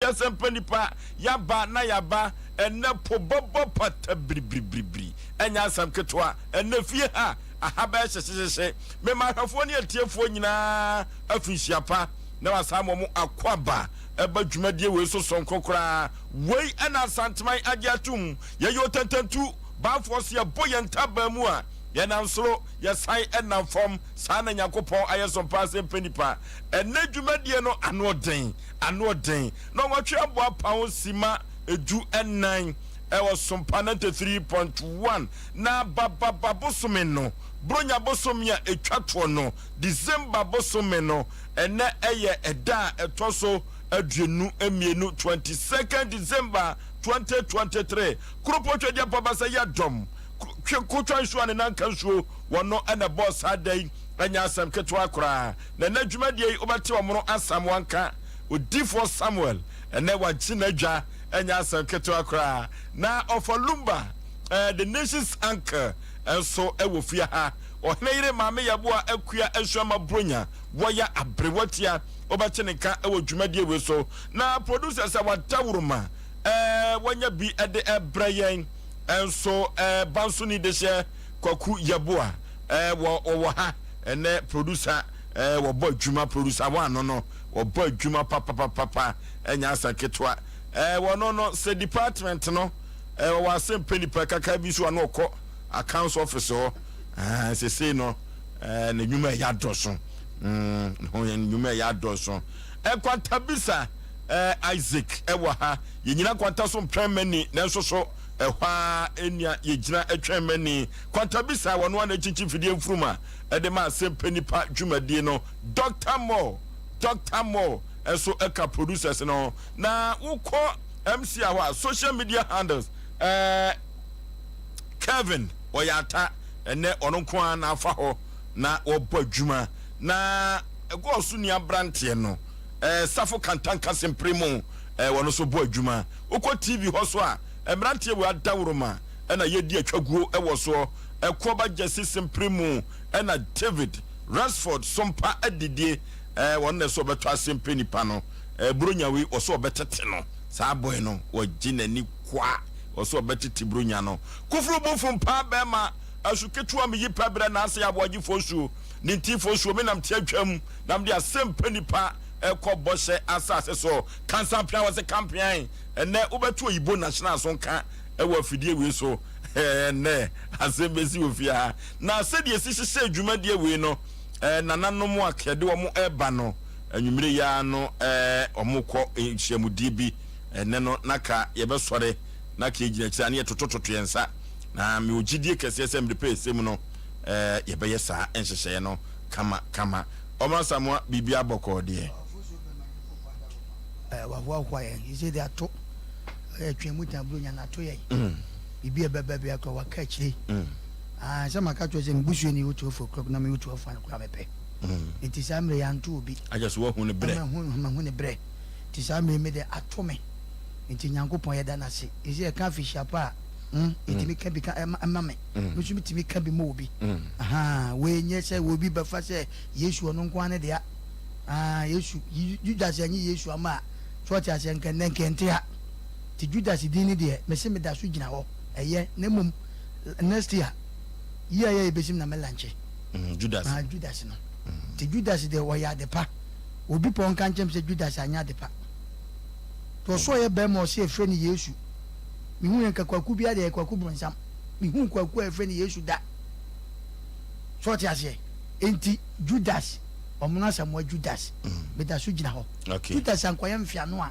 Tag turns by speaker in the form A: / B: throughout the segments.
A: Asem Mpe Nipa yaba na yaba ene po bobo pata bribri enya asam ketwa ene fie ha ahaba hyehyehye me mahafo ne atiefo nyina afihyiapa na wasamo mu akwaba eba dwumadie we so sonkokora wei ana santeman agiatum ye yo tantantu bafo se boye ntaba mu a ye nansoro ye sai enam fom saa na Yakopon aye Sompa Asem Mpe Nipa ene dwumadie no anoden no watwe aboa pawo sima eju enan ewo Sompa 93.1 na baba bosome no bronya bosome a etwato no December bosome no ene eye eda etoso aduenu emienu 22nd December 2023 kropo twede pabasa ya dom kwetwa nso ane nanka nso wono ene boss adai anya asam ketwa kora na nadwumadie obate omro asam wanka odifo Samuel ene waginadwa anya asam ketwa kora na ofalumba the nation's anchor enso ewo fia ha ohenere maame yaboa akua ensuama bronya woya abrewatia obate nka ewo dwumadie we so na producers awatawuruma wanya bi ede ebrayen enso banso ni de she kwaku yaboa wo ha ene producer wo boy dwuma producer wa no wo boy dwuma papa enya asaketwa wo no se department no wo Asem Mpe Nipa kaka bi so an okọ accounts officer se say no na nwuma ya doso no nwuma ya doso kwanta bisa Isaac ewa ha yenyina kwanta so mpemani na nso so ehwa enia yegyina atwemani kwanta bisa wono na chichi fidie mfuruma de ma Asem Mpe Nipa dwumadie no Dr. Mo enso eka producers no na ukọ MC awa social media handles Kevin oyata ene ononko na afa ho na obo adwuma na ego so nia brantie no safo kantanka sempremu wono so bo adwuma ukọ TV ho so a brantie we adawroma na yedi atwaguo ewo so ekoba jesi sempremu na David Rashford Sompa adidie wono so beto Asem Mpe Nipa no bronya we oso betete no saa boy no waginani kwa oso betete bronya no kufuru bofum pa bema asuketua me yipa bre na Osei Aboagye Oforisuo ni ntifo me nam tiatwam nam de Asem Mpe Nipa ekobose asase so kansan pia was campaign ene ubetu yibo national so nka ewa fidie we so ne Asem besi ofia na se de sisi adwumadie we no nananom akede wo mo eba no anwumire ya no omukọ hyiamudie bi ene no naka yebesore naka ejina kira ne totototo yensa na me ogidie kese Asem de pesem no yebeye saa enhyehye no kama omasamwa bibia bokọ de
B: wa kwa ise de ato twemu tambrunya na to ye bibia bebe akọ waka chire sama ka to se mbusu ni utu for clock na me utu for kwa mepe enti samre ya ntu obi
A: ajaso wo hu ne bre
B: hu ne bre ti samre me de atome enti Nyankopon ye da na se ise ka fishiapa enti me ka bi ka amame musu mi ti mi ka bi mo obi we nye se wo bi ba fa se Yesu ono nko ane de Yesu Judas anyi Yesu ama so ti ase nkente ha ti Judas din ni de me se me da so gina ho eye na mum next year ye besim na melanche
A: Judas
B: Judas no ti Judas de wo ya de pa obi pon kan chem se Judas anya de pa to so ye be mo se efre ni Yesu mi hu yanka kwaku bia de kwaku bronsam mi hu kwaku efre ni Yesu da so ti ase enti Judas omuna samwa Judas be da so gina ho Judas ankoya mfia no a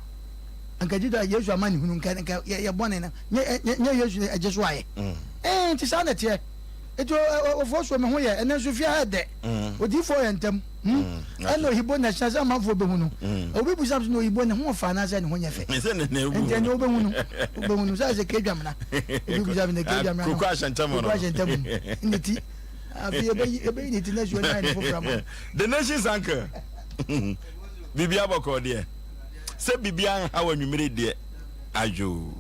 B: anka Judas Yesu amani hunu nka ye bone na nye Yesu eje so aye ti sa na tie eto Oforisuo me ho ye ene so fia de odi fo ye ntem eno hibo na chance am fo be hunu obi bu sam no hibo ne ho fa na se ne ho nya fe ente ne obe hunu sa se kedwam na obi bu sam ne kedwam na
A: ko kwa shantam no
B: nditi abi ebe ni ti na so na fo from
A: the nation's anchor bibia bokọ de se bibia ha wanwumire de ajo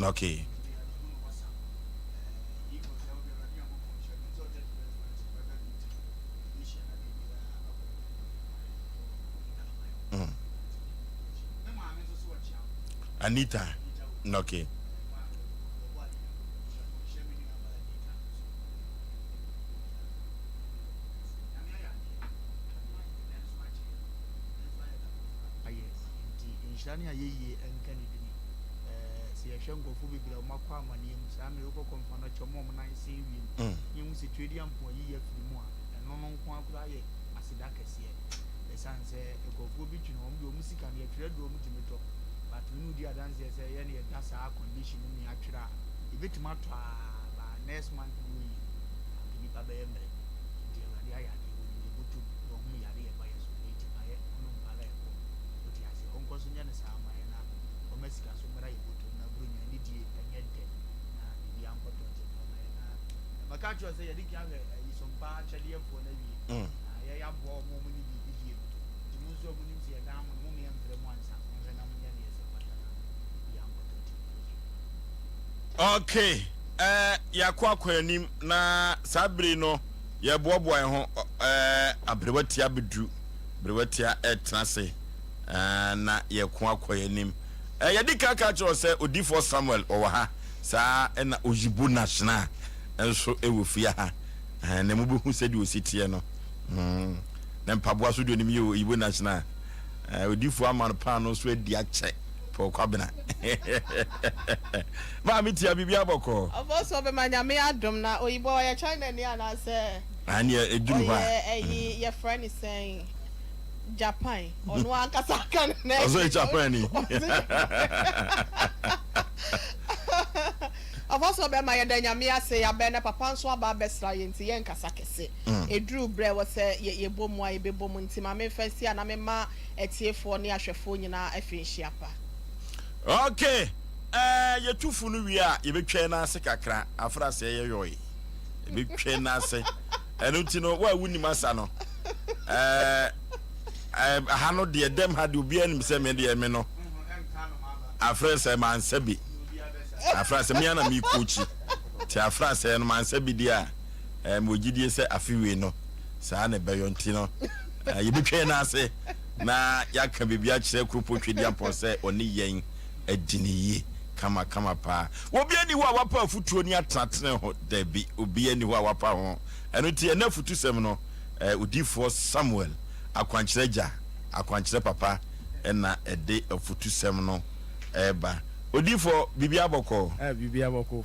A: Okay. Anita. Okay.
C: Shani aye and Kennedy. See a shango for be below Makwa money, Sammy Oko Confana Chomom 9 Saving. You must see Tradian for year for more, and no one quite as a darkest year. The son say a go for beach home, your music and your trade room to metro. But we knew the dance as a any that's our condition in the Atra. If it matter by next month, we give a baby. The idea will go to me by a sweet by a Uncle Sunyan's armor or Mexican Sumara, you to bring any day and yet the uncle to my country say, I think some patch a dear for Navy. I have more money this year. The Muso Munim, a down money and the ones and I'm
A: Okay. Yakwa kwanim na Sabrino ye boboy ho abrewatia bedru brewatia etnase na ye kwa kwanim ye dika ka cho se odifo Samuel owa sa na ojibu national enso ewofia ha na mubehu se di ositie no na mpaboa so do nim ye oyibo national odifo amanpa no so adi ache kwabena ma mitia bibia boko
D: ofoso be manyame adom na oyibo ya China ni ana se
A: ani eduru ba
D: your friend is saying Japan onu akasa kan na
A: ozo Japan ni
D: ofoso be manya danyame ase ya be na papa nso aba besra ye nti ye nkasa kese eduru bre wo se ye bomu a ye bebomu nti ma me fasi ana me ma etiefo ne ahwefo nyina afinhia pa.
A: Okay. Ye tufu no wi a ye betwe na ase kakra afra se ye yoy. Ye betwe na ase. Enu ti no wa wuni masa no. Ha no de dem ha de obi anim se me de me no. Afra se man sabi. Afra se me na mi coach. Ti afra se no man sabi dia mo gidie se afiwe no. Sa na beyo nti no. Ye betwe na ase na yaka bibia kire krupo twedi ampo se oni yen adiniye kama pa obi ani ho wapa afutuo ni atratene ho dabi obi ani ho wapa ho eno tie na futu sem no odifo Samuel akwankyerja papa na ede afutu sem no eba odifo bibia boko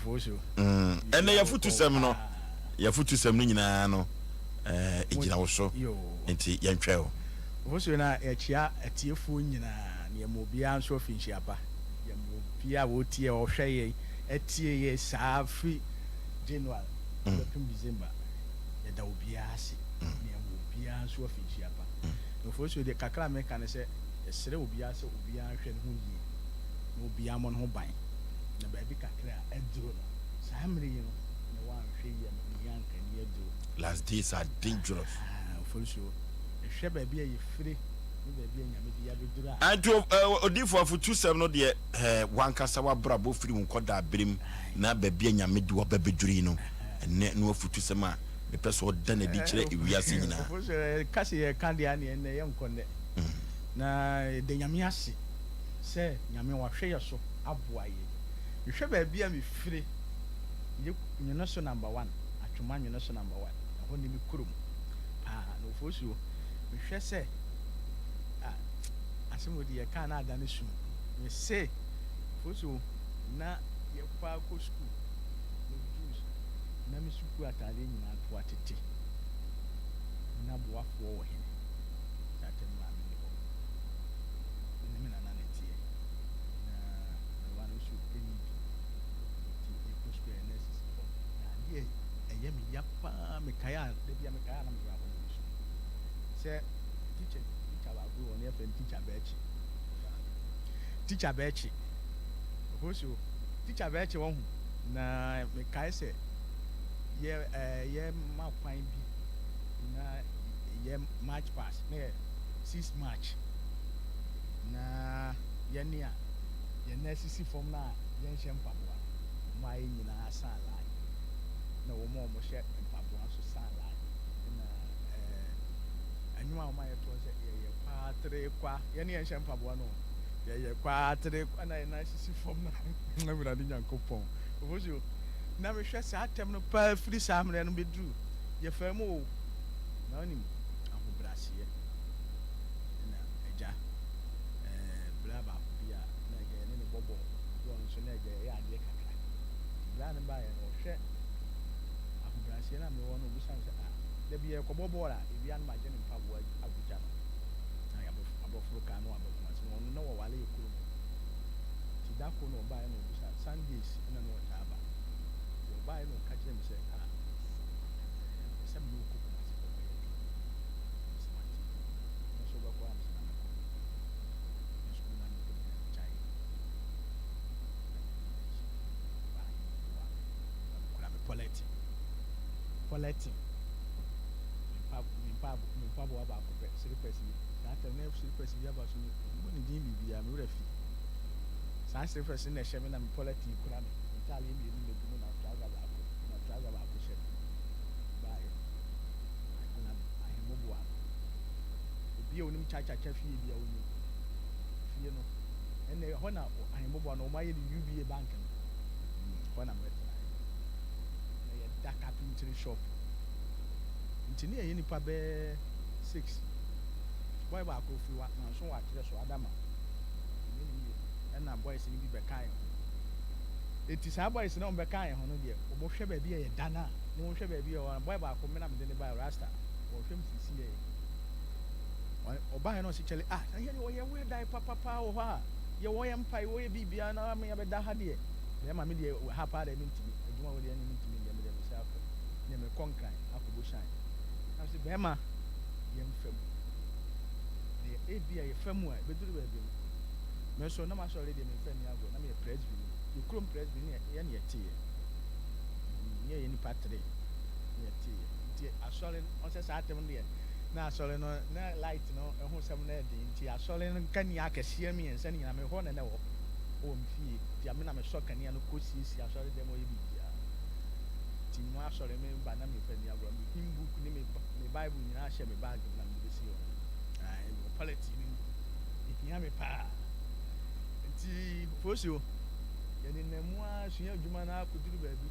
C: for sure
A: ena ya futu sem no nyina no ejina wo so enti yentwe ho
C: Vosu na echia etiefo nyina ne mobia nso finchi apa ya mobia wo tie o hweye etie ye safi January to December ya da obia ase ne mobia nso finchi apa no vosu de kakra me kan se esere obia ase obia hwe ne ho yi no obia mo no ban na ba bi kakra eduro no samre yi no ne wa hwe ye me yanka ne eduro.
A: Last days are dangerous.
C: Vosu baby a free baby nyame dia bedura
A: anto odifo afutu sem no de wankasa wa brabo firi nkoda abrem na baby nyame di wo babeduri no ene no afutu sem a me peso da na di kire ewiase nyina
C: kasi ye kandia ne ene ye nkonde na de nyame ase se nyame wa hwe ye so aboaye hwe baby a me free nyino so number 1 atwoma nyino so number 1 ho ni mi kurum no fosu hwe se asemodi ye kan ada ne su me se fosu na ye kwa ko school no juice na me suku atade nyina to atete na boafo wo he tate ma me ni ho ni me na na ne tie na wa no su eni ti e ko school nurses na die eye me yapa me kaya de bia me kaya na me ya se teacher wa go on your teacher bechi ofosu teacher bechi won na me kai se ye ma kwan bi na ye match pass na 6 match na ye nia ye na sisi form na ye nhye mpaboa ma ye nyina asala na wo mo hye mpaboa so sala na anwa ma ye to se ye kwa 3 kwa ye ne nhye mpaboa no yeah, quite a nice from every Yankopon. Was you? Never stress at them no per free salmon and be drew. Your firm no name. I'm Brassier. Eja. Blabba, Pia, Nagger, and Bobo. One so nagger, yeah, dear Cacra. Blan and buy or share. I'm Brassier, I'm the one who was there be a cobobora if you are my general power of the channel. I have above Lucano about once more, no while you could. Tidako no buy no Sundays in a no taba. You buy no catch them say, some new coconuts for my head. So what was the school man put in a child? Polleting. Pabo about sleepers. That I never sleepers. We have a soon. When the Jimmy be a refi. Sans sleepers in the Sherman and Polity Kurami. Italian in the woman of Traga Bakushet. By I am mobile. Be on him, Chacha Chefy, be on you. You know, and the honor I am mobile, no, my UBA bank. When I'm with that carpentry shop. Nti ne yɛ nipa bɛɛ 6 boy baako fi wa na so wa kyerɛ so adama ɛna boys ni bi bɛka yɛ ho eti saa boys na ɔmbɛka yɛ ho no deɛ ɔbɔhwɛ baabi yɛ dana na ɔhwɛ baabi yɛ boy baako mena me de ne ba rasta ɔhwɛ mu sisi yɛ ɔba yɛ no ɔsi kyɛle na yɛ ɔyɛ wɛ dai papa wɔ hɔ a yɛ wɔyɛ mpai wɔyɛ bibia na me yɛ bɛda ha deɛ bɛma me deɛ ha pa de me ntimi adwuma wɔ deɛ ne ntimi deɛ me deɛ me sɛ afɔ ne me kɔnkran akɔbɔ shine I Bema, young femme. The ABA femme, but do it. Merso, no matter already, my friend, I'm a presby. You couldn't press me near tea. Near any patry. Near tea. I saw it on Saturday there. Now, so no light, no, a whole 7 tea. I saw it in Kanyak, see me and sending a horn and home fee. The Amina shock and no coaches, I saw them will be. Timwa sorry me ba na me fa ni agro me him book ni me bible ni na share me bag na me besi o ai wo palette ni ihia me pa nti fosio ye ni namu a sua adwuma na akuduru ba bi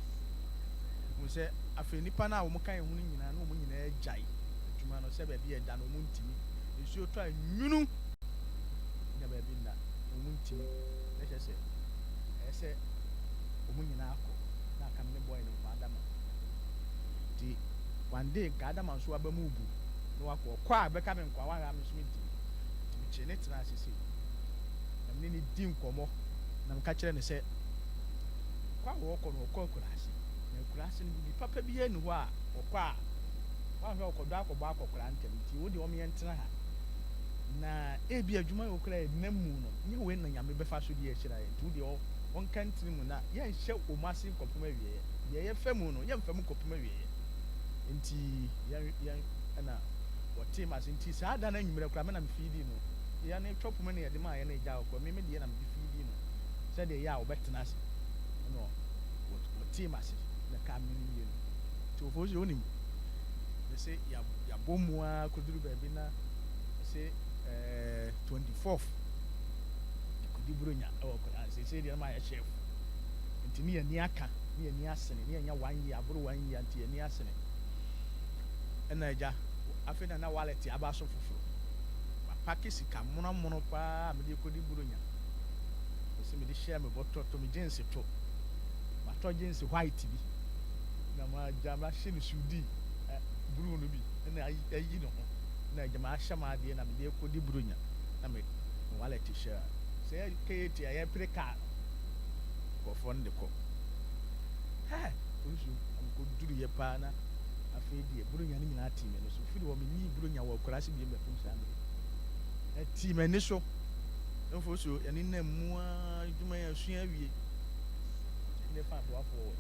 C: mo se afa nipa na wo mo kan hu ni nyina na wo mo nyina agyae adwuma no se ba bi e da no mo ntimi esuo to anwunu na ba bi nda wo mo ntimi na se ese wo mo nyina akọ na kam ne boy no adama di one day adama so aba mu bu no akọ kwa beka me nkwa wa ha me so nti mi che ne tra sisi na me ni di nkomo na me ka kire ne se kwa wo kọ no kọ kurase na kurase ni bi papa bi enu ho a okwa wa hwe okodo akọbọ akọkura ntem nti wo de o me yentena ha na ebi adwuma yo kura namu no nye we na nyame befa so di e kira ye nti wo de on kantini mu na ye hye o masi kopema wie ye famu no ye mfamu kopema wie nti ya na o team as nti sa da na nwumre kura me na me feedi no ya na chop me na ye de ma ye na ja ko me de na me feedi no se de ya o betena ase no o team as na ka me ni ye no to fozi onim they say ya bomu a koduru ba bi na say 24th di burunya o ko say dey my chef nti ni ani aka ni ani asene ni anya 1 year aburu 1 year nti ani asene ena eja afena na wallet aba so fufuru papa sika mono pa me dey ko di burunya so me dey share me botto to me jeans to ma to jeans white bi na ma jama shini sudi buru no bi na ayi no ho na jama shama de na me dey ko di burunya na me wallet share say keti aye preka ko fon de ko ha unsu ko duru ye pa na afedi e burunya ni nyina team no so fidi wo me ni burunya wo kurase bi me fun sa me e team ni so enfo so ya ni na mu a djuma ya sua wie ne fa bo afo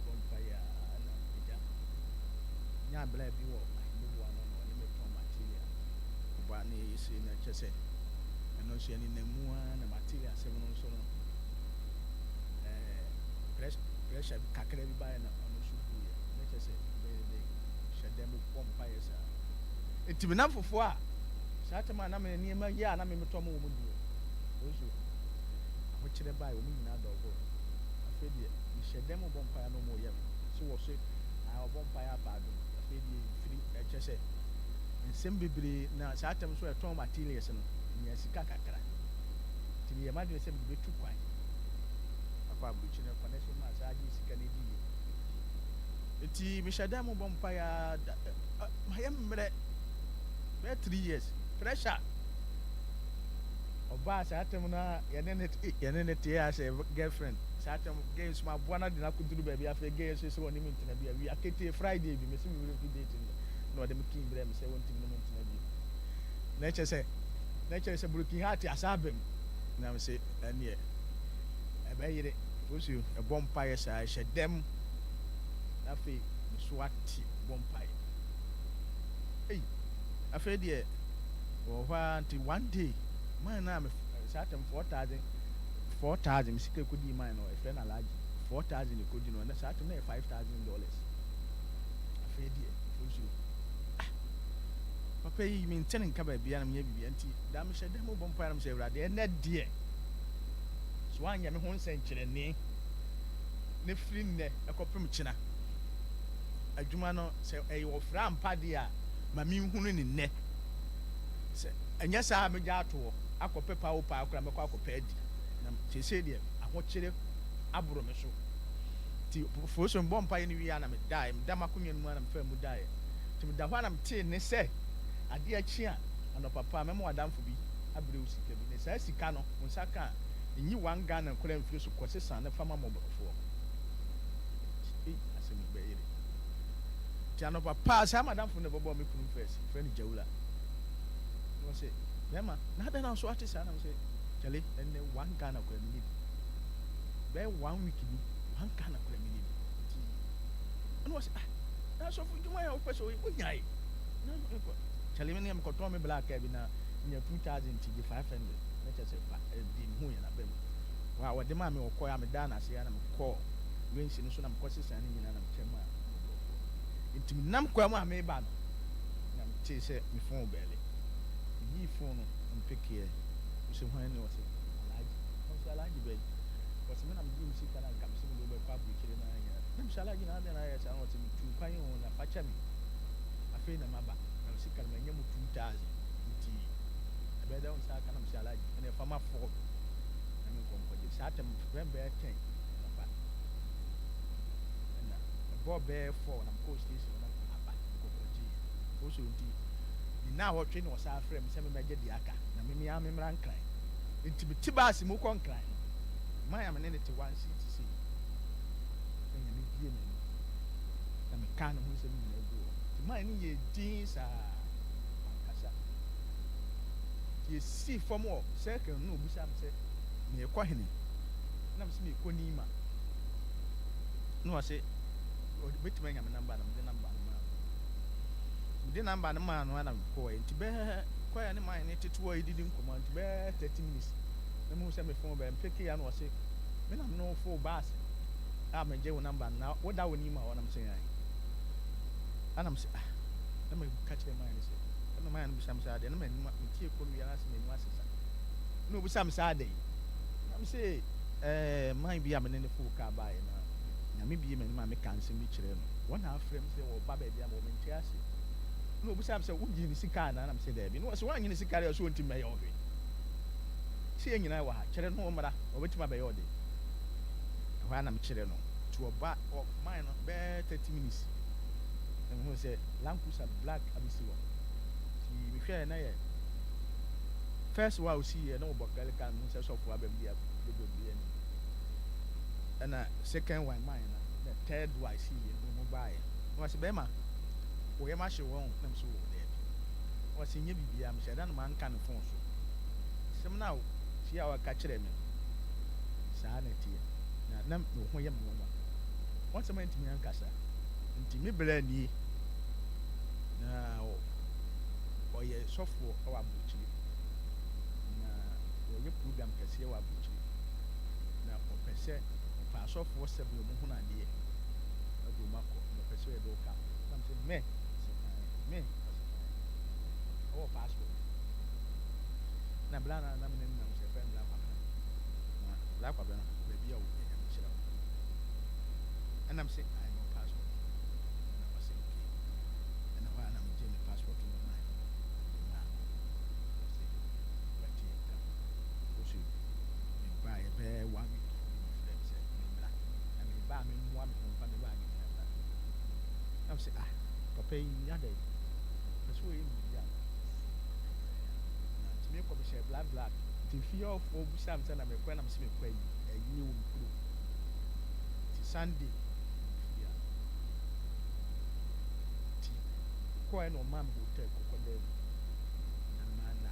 C: bompa ya na ija nya bla bi wo bo ano no ni me to material ko ba ni isi na chese no so yani namu na material se no so no pressure kakra bi ba na ono so bu ya na chese be shedem pompa yesa enti me na fofo a saa tema na me nneɛma yi a na me metɔ mo wɔ mu die osu ahokyerɛ baa wɔn nyinaa dɔɔbo afei deɛ mehyɛ dɛm bɔ mpaeɛ no mo yɛ so wɔ so a ɔbɔ mpaeɛ apaado afei deɛ firi ɛkyɛ sɛ nsɛm bebree na saa tem so ɛtɔn materials no nyɛ sika kakra nti yɛ ma de sɛ mede bɛtu kwan afa aburukyi no connection ma saa agye sika no di yɛ nti mehyɛ dɛm bɔ mpaeɛ mayɛ mmerɛ bɛyɛ 3 years pressure ɔbaa saa tem no yɛne ne tie asɛ girlfriend saa tem games ma aboa no de no akɔduru baabi afei gay so sɛ wɔne me ntena bi awi akete Friday bi mɛsɛ mewurɛ fi date no na ɔde me kin berɛ me sɛ wɔntimi ne me ntena bi na ɛkyerɛ sɛ broken heart asa aba mu na me sɛ ɛneɛ ɛbɛyere fosuo ɛbɔ mpaeɛ saa ɛhyɛ dɛm na afei meso ate bɔ mpaeɛ afei deɛ wɔ hɔ a nti one day man na me saa tem 4,000 me sika kɔdi man no ɛfrɛ no alagye 4,000 ɛkɔdi no na saa tem na yɛ $5,000 afei deɛ fosuo papa yi me ntɛne nka baabia na meyɛ bibia nti da mehyɛ dɛm bɔ mpaeɛ na mehyɛ awurade ɛnɛ deɛ so anyɛ me ho nsɛnkyerɛnne ne firi nnɛ ɛkɔpem kyena adwuma no sɛ ɛyɛ wɔfra mpa deɛ a ma menhunu ne nnɛ sɛ ɛnyɛ saa megya ato hɔ akɔpɛ pa wo paa koraa mɛkɔ akɔpɛ adi na seesei deɛ ahokyere aboro me so nti fo so mbɔ mpaeɛ no wie a na meda m'akonnwa no mu a na mefaa mu daeɛ nti meda hɔ a na metee ne sɛ adeɛ akyi a anɔpa pa mɛma wadamfo bi abrɛ wo sika bi na saa sika no wo nsa ka a ɛnyi 1 Ghana koraa mfiri so kɔsesa ne fama mmɔborɔfoɔ asɛm bɛyere nti anɔpa pa saa madamfo no bɛbɔ me kunu fɛs frɛ no gyawula na wɔ sɛ bɛma na adɛn na so ate saa na m sɛ kyale ɛnɛ 1 Ghana koraa menni bi bɛyɛ 1 week bi 1 Ghana koraa menni bi nti ɛna wɔ sɛ na asɔfo dwuma yɛ wopɛ sɛ wonyae kyale me ne mekɔtɔn me black bi na nya 2,000 nti gye 500 na kyɛ sɛ di me ho yɛ nabam wa wɔde ma me wɔkɔ a meda na ase na mekɔ wensi no so na mekɔ sesa ne nyinaa na mekyɛ ma nti menam kwa mu a meba no na metee sɛ me phone bɛɛle yi phone no mpekeɛ sɛ hwan ne wɔsɛ alagye bɛyi wɔsɛ me na mede me sika na nka me sɛ mede wobɛkɔ aburokyire no anyɛ na mehyɛ alagye na adɛn na ayɛ saa na wɔsɛ metu kwan ho na fa kyɛ me afei na maba na sika no manyɛ mu 2,000 nti ɛbɛda wo nsa aka na mehyɛ alagye ɛna ɛfa ma 4 na menkɔnkɔgye saa tam frɛ bɛyɛ 10 naba ɛna ɛbɔɔ bɛyɛ 4 na mekɔɔ station na aba nkɔnkɔgye ɔso nti na wɔtwe na ɔsaa frɛ me sɛ memɛgye de aka na memea memmra nkran nti mete baase mu kɔ nkran no man a mene ne te 1 seat sei na nyame bie m'ani na meka ne ho nsɛm nyina gu hɔ nti man no yɛ din saa ankasa yɛsi fam wɔ circle no obusa me sɛ meyɛkɔ hene na mesɛ meyɛkɔ nima na wɔse bɛtumi anya me namba na mede namba no maa mede namba no maa no ana mekɔɛ nti bɛɛ kɔɛ ne man ne tetewa yɛdidi nkɔmmɔ nti bɛɛ 30 minutes na mehu sɛ mefo bɛɛ mpɛkea na wɔse me nam no fo baase a megye wo namba no na woda wo nima hɔ nam sɛ yɛn anam sɛ na meka kyerɛ man no sɛ na man no bisa me sɛ adeɛ na manima metie kɔ no wiara sɛ m'anim asesa na obisa me sɛ adeɛ nam sɛ man bi a mene ne fo ka baeɛ na nyame bie m'anim a meka nsɛm bi kyerɛ no wɔna afrɛ m sɛ wɔba baabi a ma wɔmente ase na obisa me sɛ wogye ne sika anaa nam sɛ daabi na wɔ sɛ woanyɛ ne sika deɛ ɔsɛ wɔntimi bɛyɛ ɔhwɛ sɛ yɛ nyinaa wɔ ha kyerɛ no mmara wɔbɛtumi abɛyɛ ɔde ɛhɔ a na mekyerɛ no nti ɔba man no bɛɛ 30 minutes na mehu sɛ lankusa black abɛsi hɔ nti mehwɛɛ na yɛ first wa osiiɛ na wɔbɔ galika no sɛ sɔfo abam bi abɛbɔ bi ani ɛna second one man na third wa siiɛ no mu baeɛ na wɔsɛ bɛrima wɔyɛ ma hye wɔn na mesɛ wɔ daabi wɔsɛ nyɛ biribiaa mehyɛ da no manka ne fon so sɛm no a tie a wɔka kyerɛ me saa na tie na me ho yɛ me nwanwa wɔn sɛ mantumi ankasa nti me brɛ nie na ɔyɛ sɔfoɔ ɛwɔ aburokyire na wɔyɛ program kɛseɛ wɔ aburokyire na ɔpɛ sɛ ɔpɛ asɔfoɔ 7 mu ho nadeɛ ɛde ɔmu akɔ na ɔpɛ sɛ ɔyɛ dɛ ɔka nam sɛ me ɔwɔ passport blana na me na se friend black kwa na black kwa na baby ya wo ya me shira and I'm saying I no passport and I was saying okay and I am getting passport to my na say but here come so me buy a bear 1 week friend say me black and me buy me mo me from me bag na I'm say papa yi ya dey so yi ya me ko be share black the fear of obusam say na me kwa na me se me kwa yi ayi wo mkuru ti Sunday ya ti ko e no mam hotel ko dem na mana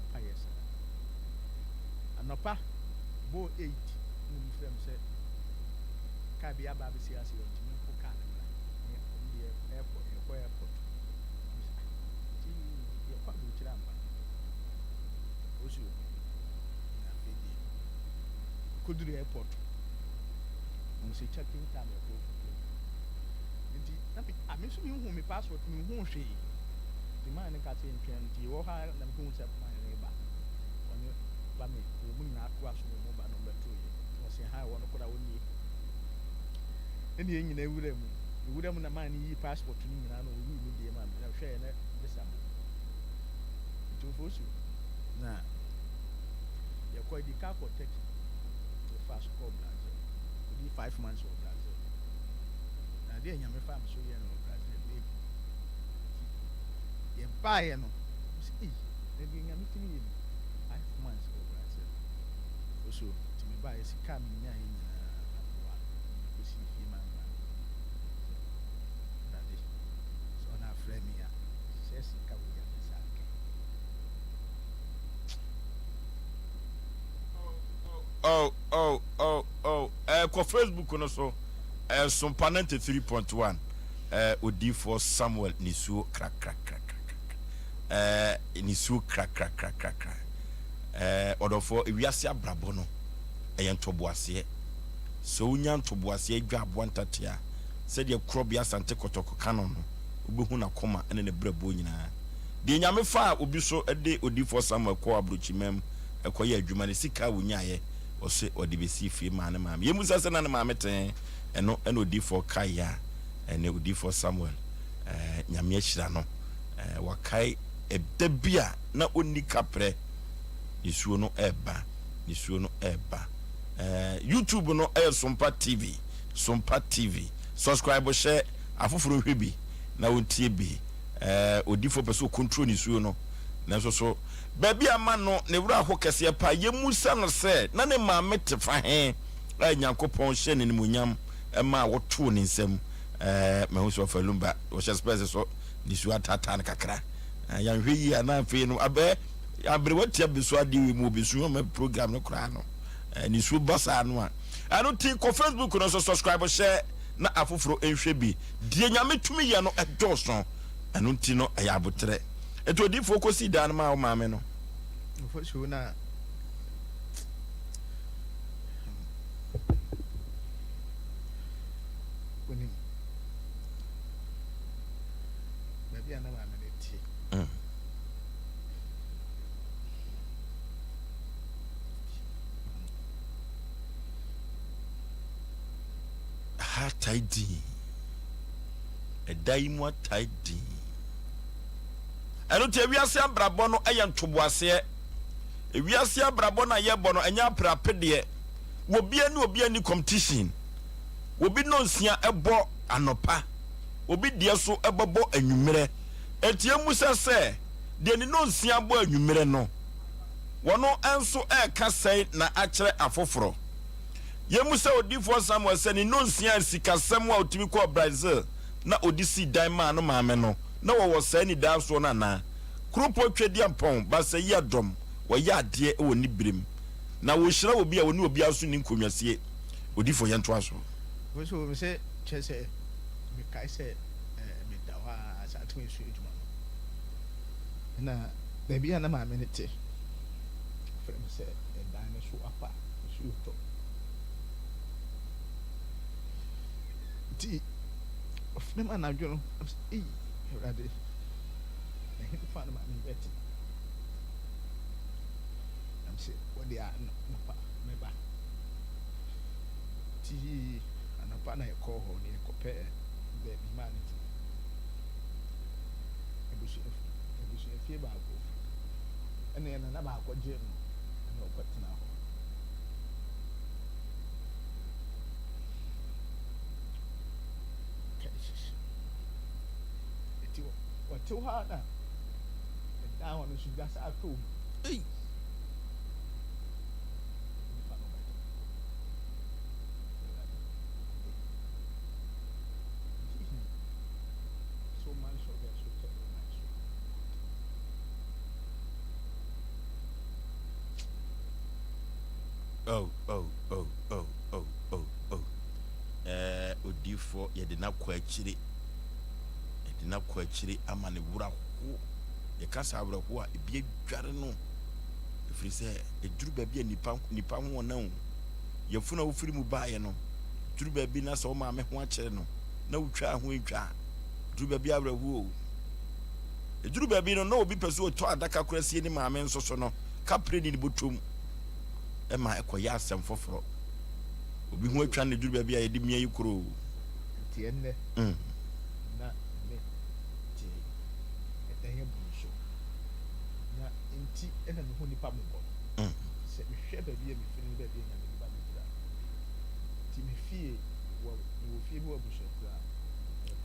C: pa yes anopa bo 8 no mi frem say ka bi aba be si ase yo ti me ko ka na me airport airport ti ya kwa bi tira mba Osu na fedi Kuduru airport on se checking time e ko nti na bi ameso mi hu me passport mi hu hwe di man ka te ntwen nti wo ha na mi hu se man ne ba oni ba me ko mu na akwa so mo ba no beto yi o se ha wo no koda woni eni enyina ewura mu na man yi passport ni nyina no wi mi de ma na hwe na bisa mo nti ofosu na you call the car for take the fast call Brazil we need 5 months of Brazil na dey nyame farm so here no Brazil baby ye buy no see dey nyame tini 5 months of Brazil so to me buy si car me nya yin na wa ko si fi man na dey so na frame ya say si ka we ya sa
A: ko Facebook no so Sompa 93.1 odi for Samuel Nisu crack Nisu crack odofo ewiase abrabo no ntɔboase so unya ntɔboase adwa aboantatea sɛ de krobia sante kotoko kanon no obehu na koma ene ne brabo nyina de nyame fa obi so de odi for Samuel ko abrochimem ekoye adwuma ne sika wonyaye ose odi besi fie ma ne maame yemu sase na ne maame ten eno odi for kaya ene odi for Samuel nyame ahyira no wakai edabia na onni kapre nisuo no eba YouTube no Sompa TV subscribe share afoforo hwebi na wontie bi odi for person control nisuo no na so baby ama no ne wura ho kese pa yemusa no se na ne maame te fa he nyankopon hye ne munyam ma woto ne nsam me hu so fa lumba wo hye space so nisu atata ne kakra yan hwe yi ana fe no abe abre watia biso ade wi mu biso ma program no kra no nisu basa no a anu ti ko Facebook no so subscribe share na afoforo enhwe bi die nyame tumi ye no edoso anu ti no ayabotre eto di focus dan ma o maame no
C: for sure na woni baby ana maame ne ti
A: ha taidi edaimu taidi eno te wiase abrabo no eye ntoboase wiase abrabo na ye bo no enya prapede obi ani competition obi no nsia ebo anopa obi die so ebobo anwumere etie musa se de ni no nsia bo anwumere no wono enso kasai na akere afoforo ye musa odi for Samuel se ni no nsia sikasem a otimi ko Brazil na odisi dan ma no maame no na wo sa ni dan so na krupo twedi ampon ba se ye dom wo ya de e woni birim na wo hira obi a woni obi aso ni nkonwasie odi for ye nto aso
C: wo so me se chese me kai se me da wa sa tun su ejuma na baby ana maame ne te frem se dan ne so apa su to ti ofnem anadwo no erade na hit fa na me beti say what they are napa meba ti anapa na call ho ne compare the humanity ebusu efie ba ko ene na ba ko je no na okotena ho eti what to ha na down on should just at home hey so man so get so tell man
A: oh odifo ye de na kwa akire ama ne wura ho ye kasa wura ho a ebi adware no efiri se eduru ba bi nipa ho na hu ye funa wo firi mu baaye no duru ba bi na so ma me ho akire no na wutwa ho edwa duru ba bi awura ho eduru ba bi no na obi pese o to adaka kora sie ni maame nso so no kapre ni botom e ma ekoya asem foforo obi ho atwa ne duru ba bi a ye di mia yikoro
C: ti enne na me ti edenye bunso na enti ena me ho nipa mo bo se me hwe ba bi e me firi ba bi nya me ba me dira ti me fie wo fie bi wo buso kura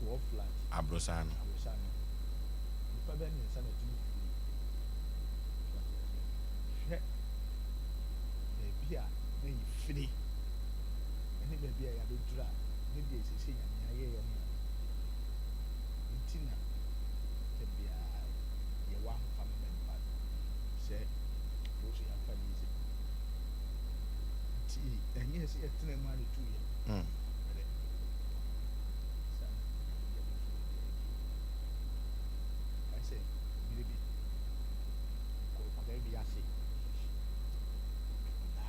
C: ko flat
A: abrosano
C: nipa ba ni nsa na ti me fie hwe bi a na yi firi ene ba bi a ya be dira ne bi ese nya nya ye yo ne ntina te bia ye wa fa me ba se do se ya fa ni se ti enye se etene ma le tu ye I say maybe ko ga bi ase na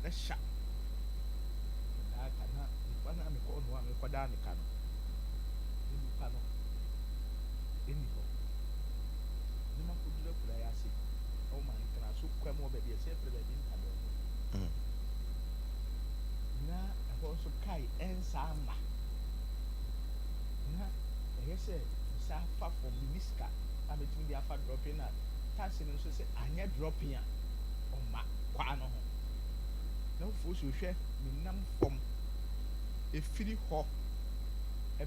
C: pressure na bana me ko no me kwada ne ka no ni pa no eni ko ni ma ko dura kura ya se o ma ni tra so kwa mo be bi se pre be bi nta do na ko so kai ensa ma na se sa fa for miniska abetumi dia fa dropping na taxi no so se anya dropping a o ma kwa no ho na fo so hwe mi nam fom efiri ho e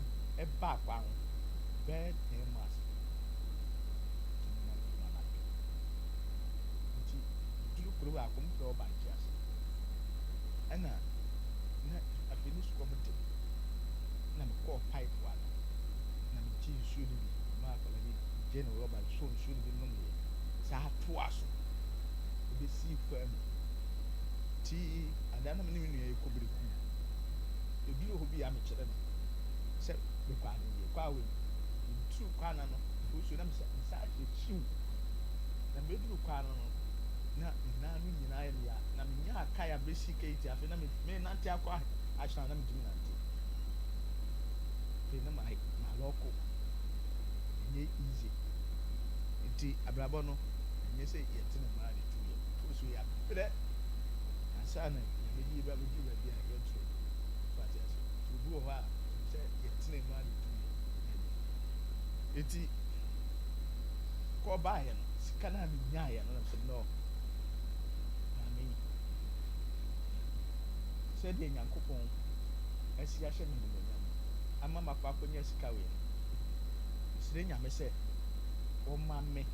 C: ba kwa ho bed temas nti dulu kuro ba ko mpo ba ntias ana na afini su ko mte na me ko pipe wa na me ti su ni ma kala ni general ba so su ni no me sa to aso be si fam ti adana me ni nu ko biri ku ebi ho bi ya me kire no se be kwa ni kwa we tu kwa na no so na me sa chiu na me du kwa no na nu nyina ya na me nya aka ya be si ke ti afi na me na ti akwa acha na me di na ti pe na ma loko nye easy nti abrabo no nye se yete na ma de tu ye so ya pre asa na me di ba bi a ye tru fati asa so bu ho a se yete na ma de tu ye eti ko ba ye no sika na me nya ye no so no ami se de nyankopon asi ahye me no nya ama makwa konya sika we sire nya me se o ma me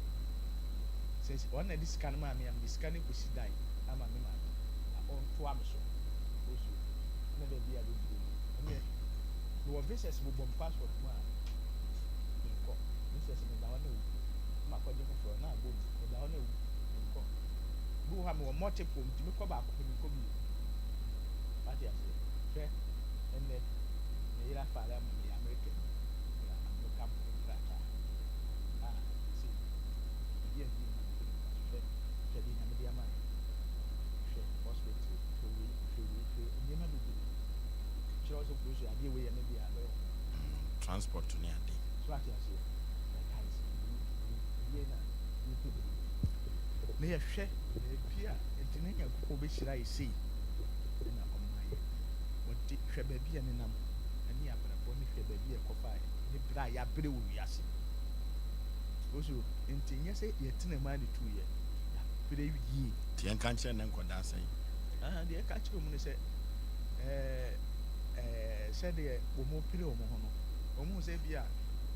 C: se on na dis kan ma me am dis kan ko si dai ama me ma on to am so osu na be bia be du me no visas bo bom passport ma ko visas me da wona ma ko je ko na bo da wona ko bu ha me multiple ntimi ko ba ko ni ko bi pati ase fe enne ne ira fara mu ni america ya america contract si ye ni fe fe di na me dia ma fe hospital fe ni ma du chiro so ko so ade we ye ne dia be
A: transport ni ade
C: so ati ase like guys ye na you na yɛhwɛ baabi a nti na nyankopɔn bɛhyira yɛ sei na ɔma yɛ wɔde hwɛ baabi a nenam ɛne abrabɔ ne hwɛ baabi a ɛkɔfa ne berɛ a yɛabrɛ wɔ wiase oso nti nyɛ sɛ yɛtena mu ade tuyɛ yɛabrɛ yie
A: nti yɛnka nkyerɛ ne nkɔdaa sɛn
C: deɛ ɛka kyerɛ mu no sɛ sɛdeɛ wɔn pere wɔn ho no wɔn sɛ bi a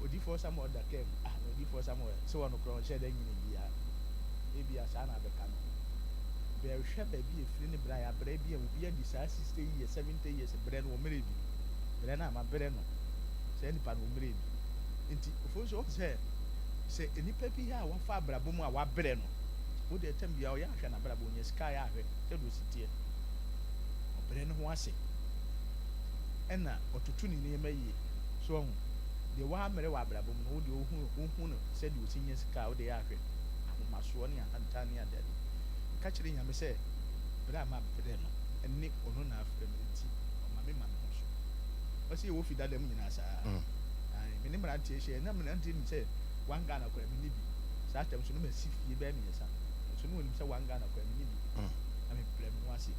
C: odiifoɔ Samuel da kɛm na odiifoɔ Samuel sɛ wɔn korɔ hyɛ dɛ nyina bia ebi a saa na abɛka no bɛhwɛ baabi efiri ne bra ya brɛ bi a obi adi saa 60 years 70 years brɛ no wɔn mmerɛ bi brɛ no ama brɛ no sɛ nipa no wɔn mmerɛ bi nti ofo so sɛ nipa bi a wafa abrabɔ mu a wabrɛ no wo de ɛtɛm bi a ɔyɛ ahwɛ na abrabɔ onye sika yɛ ahwɛ sɛ do si tie ɔbrɛ no ho ase ɛna ɔtutu ne nneɛma yie so ɔho deɛ wɔammerɛ wɔ abrabɔ mu no wo de ohu no sɛ de osi nyɛ sika a wo de yɛ ahwɛ ahomasoɔ ne ahanta ne adade ka kyerɛ nyame sɛ berɛ a mabrɛ no ɛne ɔno na afrɛ me nti ɔma me ma me ho so ɔsɛ yɛwɔ fi dada mu nyinaa saa me ne mmeranteɛ hyɛ na mmeranteɛ nim sɛ one Ghana kora me ne bi saa tɛm so no masi fie bɛɛ mmiɛnsa so no wɔnim sɛ one Ghana kora me ne bi na mebrɛ me ho ase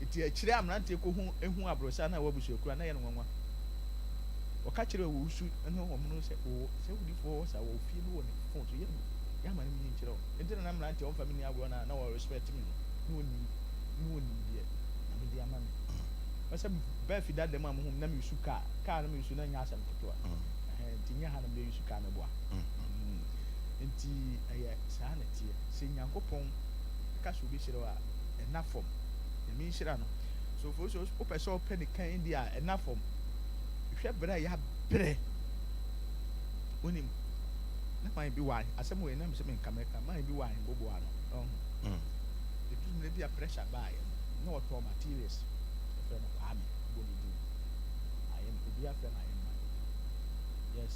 C: nti akyirɛ a mmeranteɛ kɔhu ehu aborɔsa na wɔabusuakura na yɛ no nwanwa ɔka kyerɛ wɔ wusu ne wɔn no sɛ wodifoɔ sa wɔ fie no wɔ ne phone so yɛ ama no mi nkyerɛ wo nti na mmeranteɛ wɔmfa me ni agorɔ na wɔ respect me no ne wɔnim deɛ na mede ama me ɔsɛ bɛɛ fi dada mu a mohom na mesu kaa na mesu na nyɛ asɛm ketewa nti nyɛ ha na mesu kaa no boa nti ɛyɛ saa na teɛ sɛ nyankopɔn ka so wobɛhyerɛ wo a ɛna fam nyame nhyira no so fo so wopɛ sɛ wopɛ ne kan di a ɛna fam hwɛ berɛ a yɛabrɛ wonim na man bi wɔ asɛm wɔ nam sɛ menka mɛka man bi wɔ ahemboboa no ɛtu mmerɛ bi a pressure baeɛ na wɔtɔɔ materials ɛfrɛ no kwame bɔ ne din ayɛm obi afrɛ no ayɛm man yes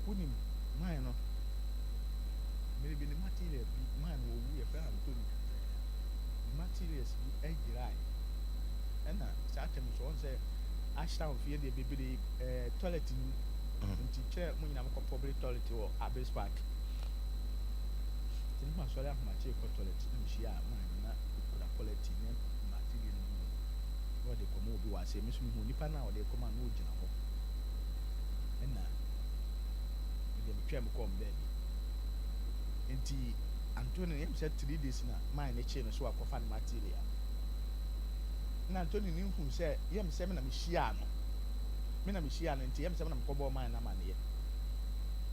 C: wonim man no mmerɛ bi ne material bi man no wɔwu yɛfrɛ no antoni ne materials bi agyirae ɛna saa tɛm so ɔn sɛ ahyira wo fie deɛ bebree toilet ni nti kyerɛ mo nyinaa mokɔ public toilet wɔ Abes Park nti nima sɔre ahomakye kɔ toilet na mehyia a man na kura quality ne material no mu na wɔde kɔma obi wɔ ase meso mehu nipa no a wɔde kɔma na ɔgyina hɔ ɛna mede metwɛ me kɔm baabi nti Antony yɛm sɛ 3 days na man ne kyee no so wakɔfa ne material na Antony ne hu sɛ yɛm sɛ me na mehyia no nti yɛm sɛ me na mekɔbɔ man na maneɛ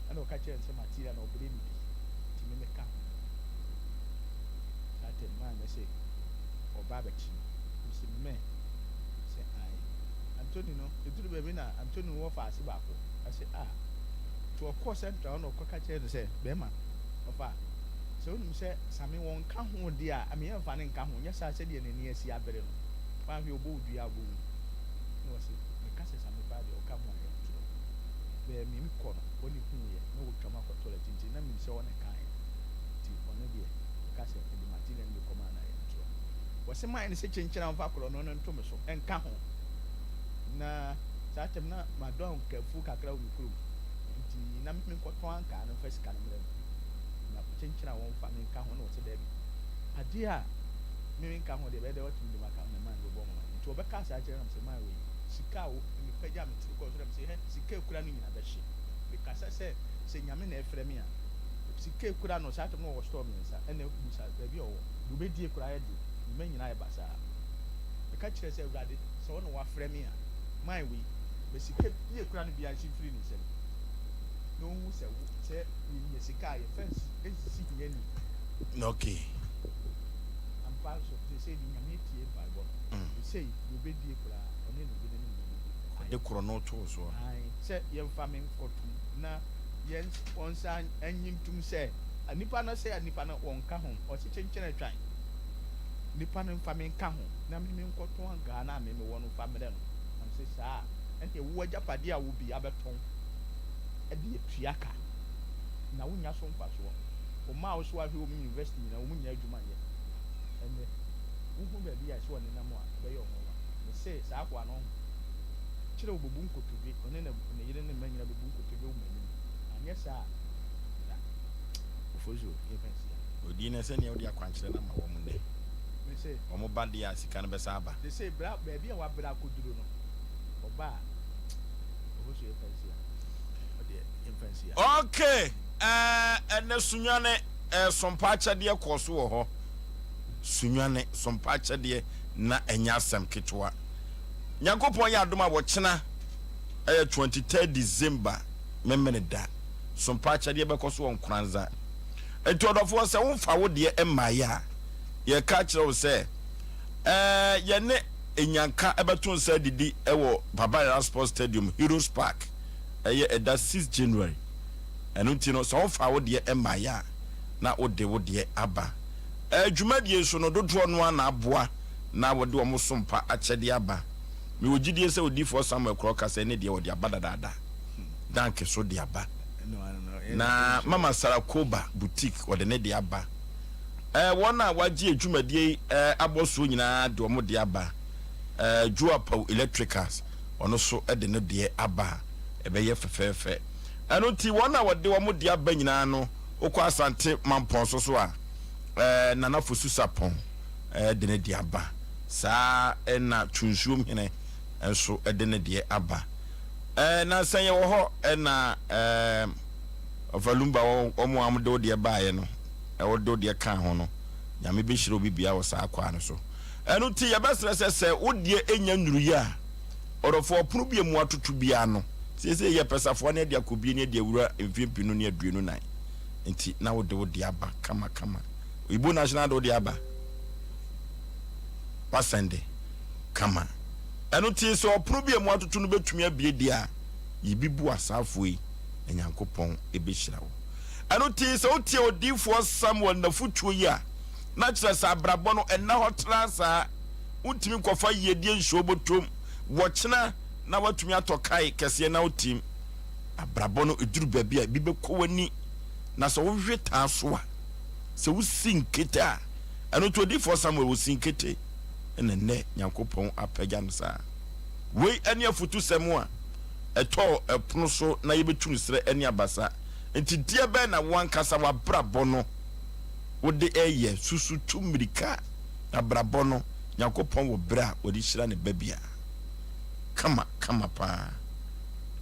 C: ɛna ɔka kyerɛ sɛ material na ɔbrɛ me bi nti me meka ho saa tɛm man ne sɛ ɔba abɛkyi no sɛ mɛ sɛ ae Antony no ɛduru baabi na Antony wɔ faase baako ɛsɛ to ɔkɔɔ central na ɔkɔka kyerɛ no sɛ bɛrima ɔfa sɛ wonim sɛ same wɔn nka ho de a ameyɛmfa ne nka ho nyɛ saa sɛdeɛ n'ani asi abere no wahwɛ ɔbɔ odua abɔ mu na wɔsɛ meka sɛ same baa deɛ ɔka ho ayɛ ntorɔ bɛɛ mimi kɔ no ɔne huuɛ na wɔtwam akɔ toilet nti na menim sɛ ɔne kaeɛ nti ɔno deɛ meka sɛ mede material no kɔma na ayɛ ntorɔ wɔsɛ mayɛ ne sɛ kyenkyena mfa korɔ no no ntome so ɛnka ho na saa tɛm na madɔn kafu kakra wɔ me kurom nti na menkɔtɔn ankaa no mfa sika no mmerɛ no na kyenkyena wɔmfa menka ho na wɔsɛ daabi adeɛ a menka ho deɛ bɛyɛ dɛ wɔtumi de maka ho na man bɛbɔ mo nti wɔbɛka saa kyerɛ nam sɛ man wei sika a mepagya metiri kɔ so dɛm sɛ sika ekura no nyina bɛhye mekasa sɛ nyame na ɛfrɛ me a sika ekura no saa tɛm na wɔwɔ store mmiɛnsa ɛna busa baabi a ɔwɔ de wobɛdie kora yɛ de nnwuma nyinaa yɛ basaa meka kyerɛ sɛ awurade sɛ wo na woafrɛ me a man wei bɛsika bi ekura no bia nhye mfiri ne nsɛm na ɔhu sɛ yɛ sika a yɛfɛ nsisi hiɛ ni
A: okay
C: ampa so sɛ di nyame tie bible sɛ yɛbɛdie kora ɔne ne bi ne ne
A: de korɔ no to so
C: sɛ yɛmfa me nkɔtom na yɛn sponsor anyintum sɛ nipa no sɛ nipa no wɔnka ho ɔse kyenkyene atwan nipa no mfa me nka ho na me nkɔtɔn angaa na me wɔ no fa mmerɛ no am sɛ saa ɛnna ɛwɔ agyapadeɛ a wo bi abɛtɔn ɛde atua ka na wonya so mfa soɔ ɔma wo so ahwɛ wɔ mu university nyina wo mu nya adwuma yɛ ɛnɛ wohu baabi a ɛsɛ wɔ nenam a bɛyɛ ɔmo wa me sɛ saa akoa no kyerɛ wo bɛbu nkotodwe ɔne ne yere ne mma nyina bɛbu nkotodwe wo m'anim anyɛ saa na ofozo yɛbɛnsia
A: odi na se ne odi akwankyere na ma wo mu ne
C: me say
A: omo ba dia sika no besa aba
C: they say bra baby a wa bra koduro no oba ohoso e fancy o de e fancy
A: okay ene sunwane sompa akyade koso wo ho sunwane sompa akyade na enya asem ketwa Nyankopon ya adoma wo kyena 23 December memene da sompa akyade be koso won kranza etodofo se wonfa wo de emaye ye ka kire wo se ye ne enyanka ebeton sa didi ewo Babaya Sports Stadium Heroes Park eye eda 6 January enu ti no so wonfa wo de emaye na wo de aba dwumadie so no dodo no na aboa na wo de wo sompa akyede aba me wogidie se odi for Samuel Kroka se ne de wo de aba dada danke so de aba na mama Sarakoba boutique wo de ne de aba wona wagie adwumadie aboso nyina de wo de aba Juapa Electricals ono so de ne de aba ebeye fefefe enu ti wona wo de wo de aba nyina no okwa asante mampon so a nana fosu sapon de ne de aba sa na twunsuom hene enso de ne de aba na sanye wo ho na Valumba omo amdo de baaye no wo do de kan ho no nyame be hire obibia wo sa akwa no so enu ti ya besere se wo de enya nwuruye a orofo punu bia mu atoto bia no sese ye pesafo na de akobie ne de awura mfimpinu ne aduenu nan enti na wo de aba kama Igbo national do de aba pasende kama enu ti so punu bia mu atoto no betumi abie dia yibibu asafo yi Nyankopon ebehira wo anu ti so tie odifo Samuel na futuo yi a na kire sa abrabɔ no enna hotra sa untimi kofa yedie nsuo botom wo kyena na watumi atokai kese na utim abrabɔ no eduru baabi a bibe kowani na so wo hweta so a se wo sinketa anu to odifo Samuel wo sinkete ene ne Nyankopon apagya no sa wei ane afutu semu a eto epono so na yebetunu sere eni abasa enti die be na wankasa wa brabɔ no wode eye susu tumirika abrabɔ no Yakopon wo bra wodi hira ne babia kama pa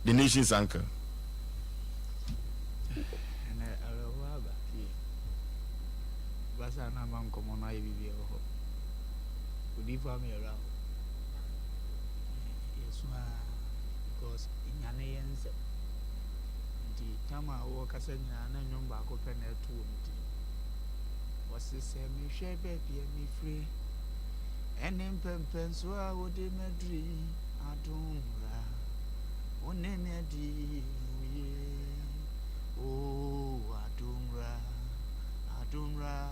A: the nation's anchor
C: ene arawa ba basa na man komo na yibi ho odi fa me ara because inyane yense nti tama wo kasa nyana nyomba ko pene to nti wasese me hwe bebia me free enem pempen so a wo de madri adumra onene di uye o adumra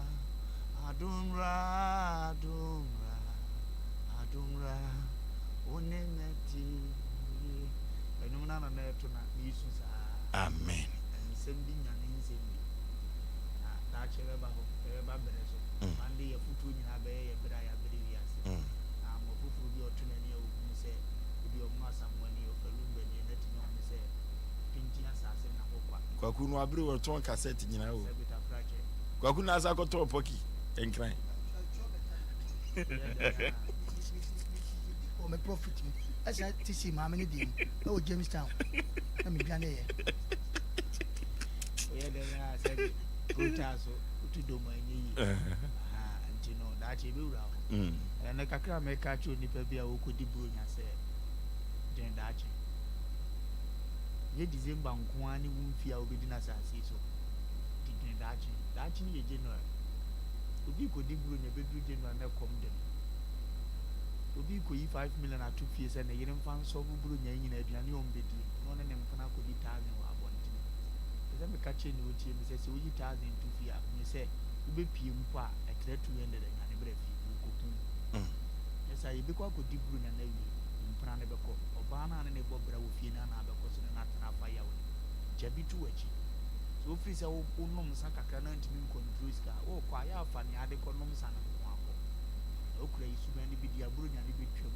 C: onene di enumana na eto na yesu sa
A: amen
C: ensembi nyane nsembi na da chere ba ho ba bere so mande ye futu nyina be ye bra ya bere wi ase na mo fufu bi oto na ni ogun se bi o ma samwani o falumbe ni na tinyo ni se pinji asase na kokwa
A: kwaku no abere wo ton cassette nyina o
C: sebita fraje
A: kwaku na asa ko to poki enkran
B: o me profit asa tisi ma me ne dim o Jamestown na me biane ye
C: oye de ya se protaso utu do ma nyi anti no da che be wura ho na kakra me ka cho nipa bia wo kodi bronya se den da che ye December nko ani wumfia obedi na sase so den da che ni ye January obi kodi bronya be du January na kom dem obi ko yi 5 million atu fie se na yire mfa so bronya nyina aduane o mbedi no ne mfana kodi 1000 wa abonti eze me ka che ni o tie mi se se oyi 1000 tu fie a mi se ube pie mpo a ekre 200 nyane bre fi ko ku esa yi be ko akodi bronya na wi mpra ne be ko oba na ne bo bra wo fie na na be ko so na tana fa ya wo jabi tu wachi so free se wo nom sa kakra na ntimi control ska wo kwa ya fa ni ade ko nom sa na ko akọ okura isu bani bi dia bronya ni bi twam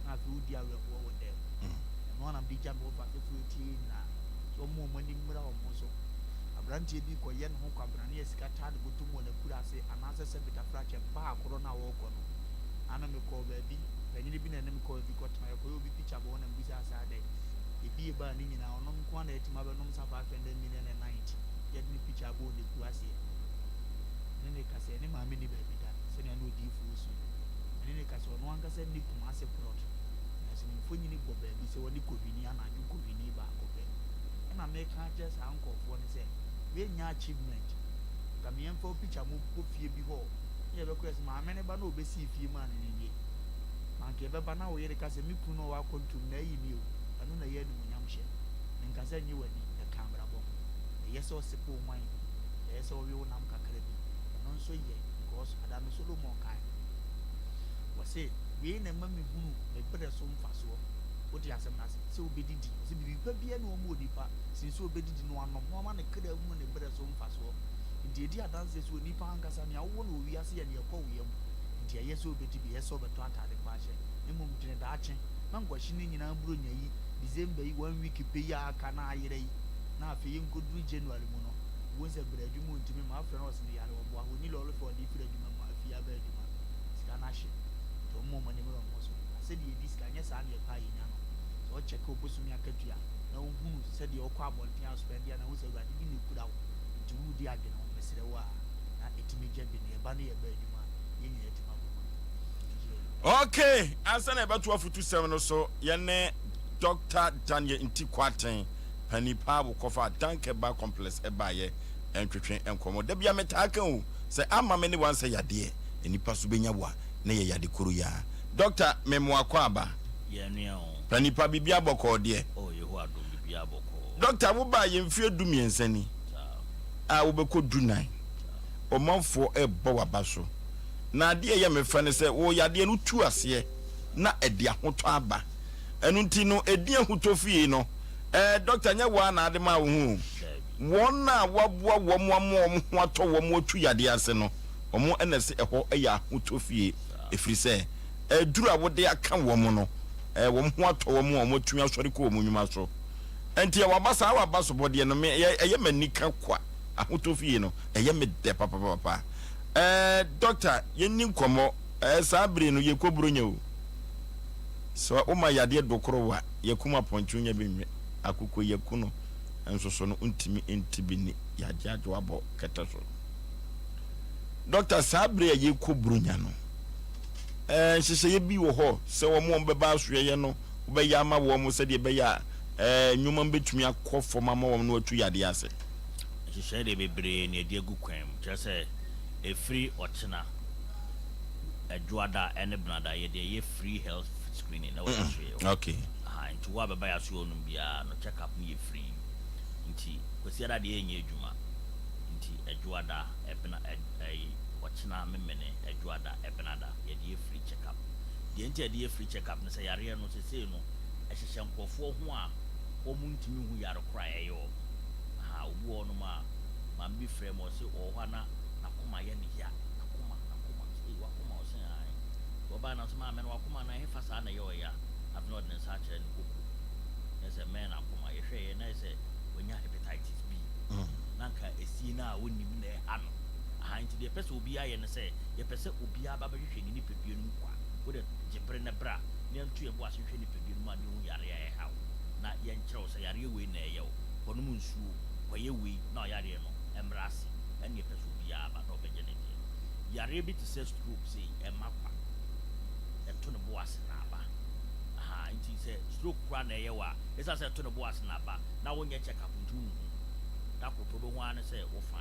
C: na fi udi awe wo de no na bi jam wo fa fe ti na so mo mo ni mra o mo so abrantie bi ko ye no ho kwabrane esika ta de botum wona kura ase anase se beta frache ba akoro na wo ko no ana me ko ba bi banyini bi na nem ko bi ko tma ko obi picture bo na mbusa asa de ebi e ba ni nyina ono nko na etima ba nom safa 500 million and 90 ye ni picture bo de kura ase ne kase ne ma me ni ba bi da se ne no di fusu ne kase ono anka se ni kuma ase plot na se ni fonyi ni go ba bi se woni ko bi ni ana ju ko bi ni ba ko be na me ka just anko for ne se we nya achievement ka me emfa picture mo ko fie bi ho ye be ko ma me ne ba na obesi fie ma ne ni man ke be ba na wo ye ka se mi ku no wa kontum na yi mi o anu na ye ni munyam hye nka se nyi wani e kamera bo ye so se po wan ye so wi wo nam kakra bi no nso ye because Adam Solomon kai wase we na ma mi hunu me bere so mfa so o di asem na se obedidi se bibi pa bia na o mo nipa sin so obedidi no anom no ma ne kra mu ne bere so mfa so ndi edi adanse so nipa ankasa ne awo na owi ase ye ne ekọ wo yam ndi ye so obedidi ye so beto atade kwa hye emum dine da ache na ngwashi ne nyina buro nyayi December yi 1 week pe ya aka na ayere yi na afi yi nkoduru January mu no wo se bere adwuma ntimi ma afre no se ne yare wo bo ni lolo for di fire adwuma ma afi ya ba adwuma sika na hye to mo mo ne mo so ase di edi sika nya sa na ye pa yi nya no so check obosumi akatua na wo hunu se di okọ abontia spend ya na wo se gadi bi ne kura wo nti wo di age no mesere wa na etimi gye bi ne ba ne ye ba adwuma ye nya etima bo
A: okay asana ebatu afutu 7 no so ye ne Dr. Daniel Ntikwaten Panipa bu kofa danke ba complex eba ye entwetwe enkomo da bia metaka o se ama me ne wan se yade enipa so benya wa na ye yade kuru ya Dr. Memo Akwaba
E: ye nua o
A: Panipa bibia boko de
E: o ye ho adom bibia boko
A: Dr. wo ba ye mfie du miensani a wo be ko du nan o manfo ebo wabaso na ade ye me fa ne se wo yade no tu ase na ede ahoto aba enu nti no edi ahoto fie no Dr. Nyawa na ade ma wo hu wona waboa wo mo ho ato wo mo tu yade ase no omo enese eho eya ahoto fie efiri se duru a wo de aka wo mo no wo ho ato wo mo tu asori ko wo nyuma so enti ya wabasa wabaso bode no me eye manika kwa ahoto fie no eye me de papa Doctor yenni komo sabri no yekoburo nya o so o ma yade dokoro wa yekuma ponchu nya benwe akoko yekuno ensoso no ntimi entibini yajajo abo ketaso Doctor sabri yekoburo nya no hyehyɛ ye bi wo ho se wo mo beba asoye ye no wo be ya ma wo mo se de be ya nyuma betumi akofo mama wo no atu yade ase
E: hyehyɛ de bebre ne de agu kwam kyerɛ free ochina adwada ene brada ye de ye free health screening na wo
A: okay
E: nti wa baba ya so onum bia no check up ye free nti kwesi da de enye adwuma nti adwada ebna ochina memene adwada ebnada ye de free check up de nti de free check up no se yare no se se no ehyehyɛ nkofo ho a wo muntimi hu yare kra eyo obu ono ma bi frame o se o hwana nakoma ye ne ya nakoma wakoma o se ai oba na so ma me wakoma na he fasa na ye o ya have not been such an kuku as a man akoma ye hwe na se wonya hepatitis B nanka esi na woni mi na ano nti de pese obi aye ne se ye pese obi aba ba hwehwe ni pedue no kwa wo de jebre na bra ne ntu ye bo ase hwehwe ni pedue no ma ne hu yare ya hawo na ye nkyerɛ so yare we na ye wo kono mu nsuo kwaye we na yare no embrase ene pese obi aba na obegye ne de yare bi to say stroke say emakwa eto ne bo ase na aba nti se stroke kwa na ye wa esa se eto ne bo ase na aba na wo nye check up ntu da ko to do ho an se wo fa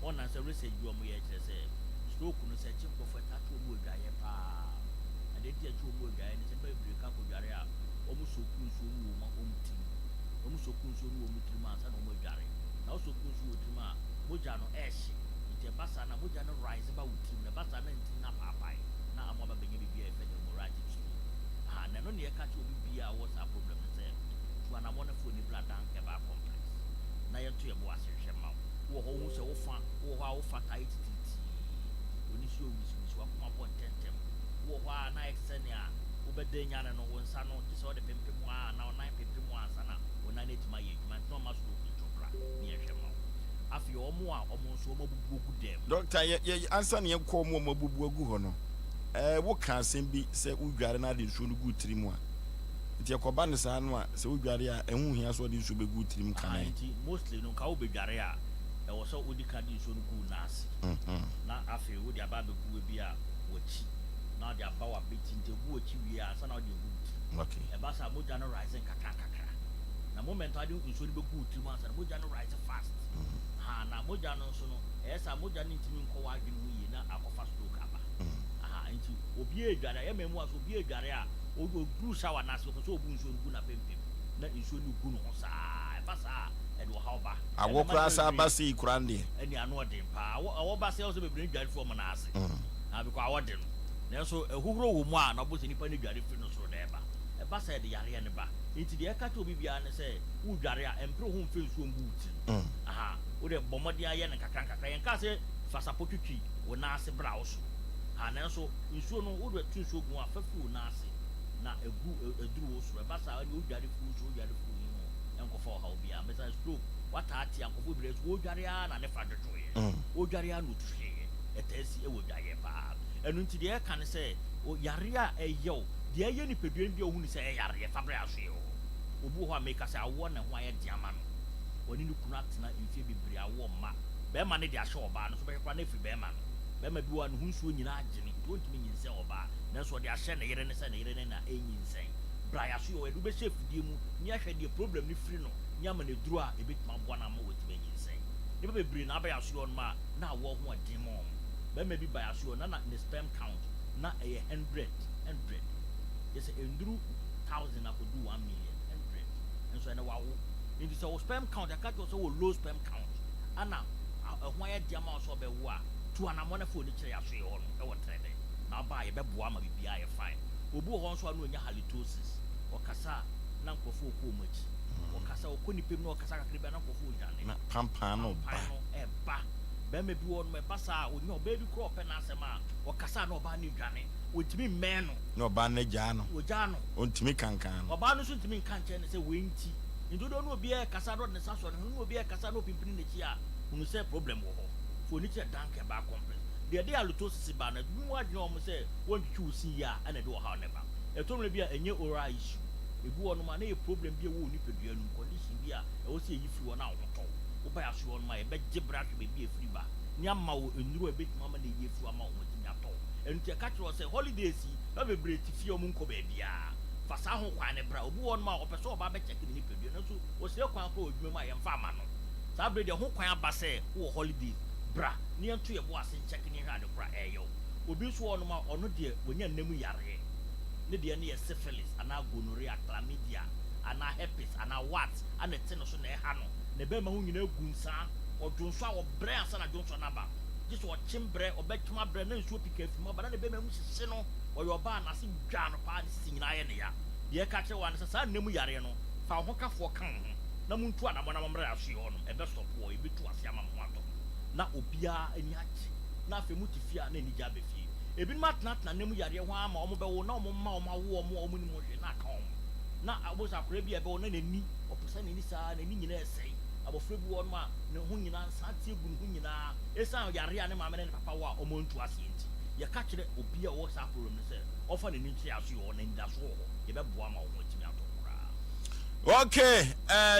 E: on answer research you am here say stroke no say chip of that to mo dwaye pa and dey dey to mo dwaye ni say ba break up dware a o mu sokun so mu ma o mu tim o mu sokun so mu o mu tim ansa na o mo dware na o sokun so o tim a mo ja no ehye nti basa na mo ja no rise ba o tim na basa na ntim na papai na amo ba benye bibia e fe de hemorrhagic stroke na no ne e ka che obi bia what's a problem say to ana mo na fo ni blood and ke ba complex na ye to ye bo ase hwe ma wo ho hu se wo fa wo fa tight oni si owi si wa kuma bon tentem wo ho na exenia wo bede nya no wo nsa no ti so de pempem a na ona pempem ansa na ona na etima ye dwuma no ma so ko chopra ni ye hwe ma omo a omo so omo bubu gu dem
A: doctor ye answer ne ko mo mabubu agu ho no wo kan asem bi se udware na de nsuo no gu tirimu a nti yakoba ne saa no a se udware a ehu hia so de nsuo be gu tirimu kan
E: nti mostly no ka wo bedware a e wo so odi ka de nsuo no gu nase na afi wo de aba be gu bi a wachi na de aba wa beti nte gu wachi wi a sa na de gu
A: okay
E: e ba sa moja no rising kakra na moment ade nsuo no be gu tirimu a sa moja no rise fast na moja no so no esa moja no ntimi nko wa adwene hu yi na akofa stroke aba nti obi edware ya memu aso obi edware a o gru shower na so so obu nsuo gu na pempem na nsuo no gu no ho saa ba saa e do ha oba
A: awo kura sa ba si kurande
E: eni ano odin pa awo ba se o se bebre dware fo mo na ase biko awodin na so ehuhuro wo mu a na bo se nipa ne dware fi no so na eba e ba sa de yare ne ba nti de eka to obi bia ne se wo dware a empre ho mfe nsuo mbuuti wo de bomodi aye ne kakra yen ka se fasapotutwi wo na ase bra wo so na so nsuo no wo de tu nsuo gu afafu na ase na eduru wo so ba sa wo dware fu so dware fu ni ho enkofa ha obi a mesa stroke wata ati ankofo bi reso wo dware a na ne fa dodo ye wo dware a no tuhye etasi e wo dware pa enu nti de eka ne se o yare a eyew de eye ni peduen bi ohunu se e yare fa bra aso ye obu ho ameka se awo na ho aye diama no oni ni kunu atena mfie bibiri awo ma be ma ne de ahye oba no so be kwa na fi be ma no be ma bi wa no hunsuo nyina agene don't me nyinse oba na so de ahye ne yere ne se ne yere ne na enyinsen bra ya so yo edu be chef die mu ni ahwe de problem ni free no nyama ne duru a ebetuma boa na ma wetime nyinsen ne be bibiri na ba ya so no ma na awo ho ademo be ma bi ba ya so na the sperm count na 100 yes enduru 1000 akodu 1 million 100 enso na wawo in the sperm count I can't also low sperm count ana why diama so be wo a to anamona for ni kire ya so ye ho no e wo trede na ba ye be boa ma bibia ye fine obu ho nso anu nya halitosis okasa na nkofo ko machi okasa okonipem na okasa kakribe na nkofo ojane
A: na pampa no
E: ba be me bi wo no me basa onye oba bi kro open asema okasa na oba ni dwane otimi men
A: no ba na gya no
E: ojano
A: ontimi kankan no
E: oba no so ntimi kanche ne se wenti ndodo no obi e kasa do ne saso no obi e kasa no pimpini ne chi a unu se problem wo ho fo ni che danke ba complex de halitosis ba na bi mu adwe o mo se won twu si ya ana de wo ha ne ba eto no bi a enye oral issue ebu wo no ma na e problem bi e wo ni pedua no condition bi a e wo se yi free wo na wo to wo ba ya so wo no ma e be je bra hwe bi e free ba ni ama wo enuru e be tuma ma na yi free ama wo ti nya to enti e ka kire wo se holidays ba be bre ti fie o mu nko ba bia fasa ho kwan ne bra obu won ma opese oba be check ni pedua no so wo se kwan ko odwuma ma ye mfa ama no sa bre de ho kwan aba se wo holidays bra ni entu ye bo ase check ni hwa de bra eyo obi so won ma ono de wonya nemu yare ne de ne ye syphilis ana gonorrhea chlamydia ana herpes ana what ana teno so na e ha no ne be ma ho nyina gunsa odwonso a wo bre asa na dwonso na ba ji so chimbre obetuma bre na nsuo pika afima ba na ne be ma mu hye no oyo ba na se dwa no pa si nyina ye ne ya de ka kire wa ne sa nemu yare no fa ho kafo kan ho na muntu ana mona mamra aso ye no e be stop wo e be tu ase ama mo ato na obia ani achi na afi mutifia na ni ja be fie ebi ma tena nemu yare ho ama omo be wo na omo ma omo wo omo ni mo hwe na ka omo na abosa kora bi e be wo na nani opesa nani saa nani nyina esei abofre bi wo ma ne ho nyina saa tie gu ne ho nyina esa yare a ne ma ne papa wo a omo ntu ase enti ye ka kire obi a wo sa problem ne se ofa ne nti aso yo na nda so ho ye be boa ma wo timi ato kora.
A: Okay,